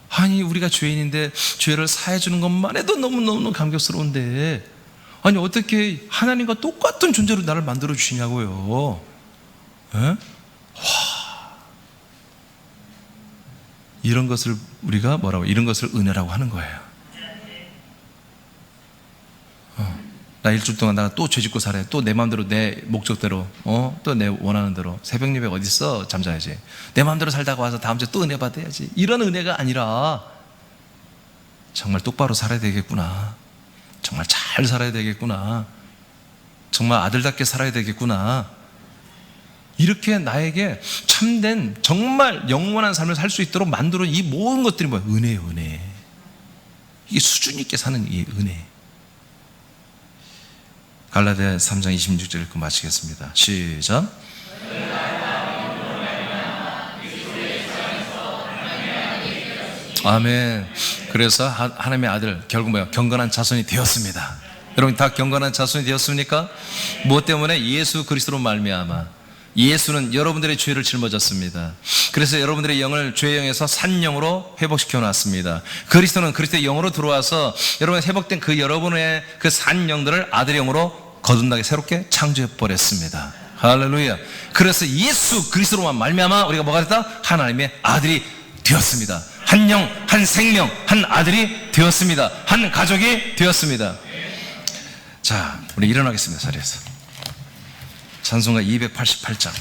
A: 아니 우리가 죄인인데 죄를 사해 주는 것만 해도 너무너무 감격스러운데, 아니 어떻게 하나님과 똑같은 존재로 나를 만들어 주시냐고요. 에? 와, 이런 것을 우리가 이런 것을 은혜라고 하는 거예요. 나 일주일 동안 내가 또 죄짓고 살아요. 또 내 마음대로, 내 목적대로, 또 내 원하는 대로. 새벽 예배 어디 있어? 잠자야지. 내 마음대로 살다가 와서 다음 주에 또 은혜 받아야지. 이런 은혜가 아니라 정말 똑바로 살아야 되겠구나, 정말 잘 살아야 되겠구나, 정말 아들답게 살아야 되겠구나, 이렇게 나에게 참된 정말 영원한 삶을 살 수 있도록 만들어. 이 모든 것들이 뭐야? 은혜예요, 은혜. 이게 수준 있게 사는 이 은혜. 갈라디아 3장 26절 읽고 마치겠습니다. 시작. 아멘. 그래서 하나님의 아들 결국 뭐야? 경건한 자손이 되었습니다. 여러분 다 경건한 자손이 되었습니까? 무엇 때문에? 예수 그리스도로 말미암아. 예수는 여러분들의 죄를 짊어졌습니다. 그래서 여러분들의 영을 죄의 영에서 산 영으로 회복시켜 놨습니다. 그리스도는 그리스도의 영으로 들어와서 여러분 회복된 그 여러분의 그 산 영들을 아들의 영으로 거듭나게 새롭게 창조해 버렸습니다. 할렐루야. 그래서 예수 그리스도로만 말미암아 우리가 뭐가 됐다? 하나님의 아들이 되었습니다. 한 영, 한 생명, 한 아들이 되었습니다. 한 가족이 되었습니다. 자, 우리 일어나겠습니다. 자리에서. 찬송가 288장.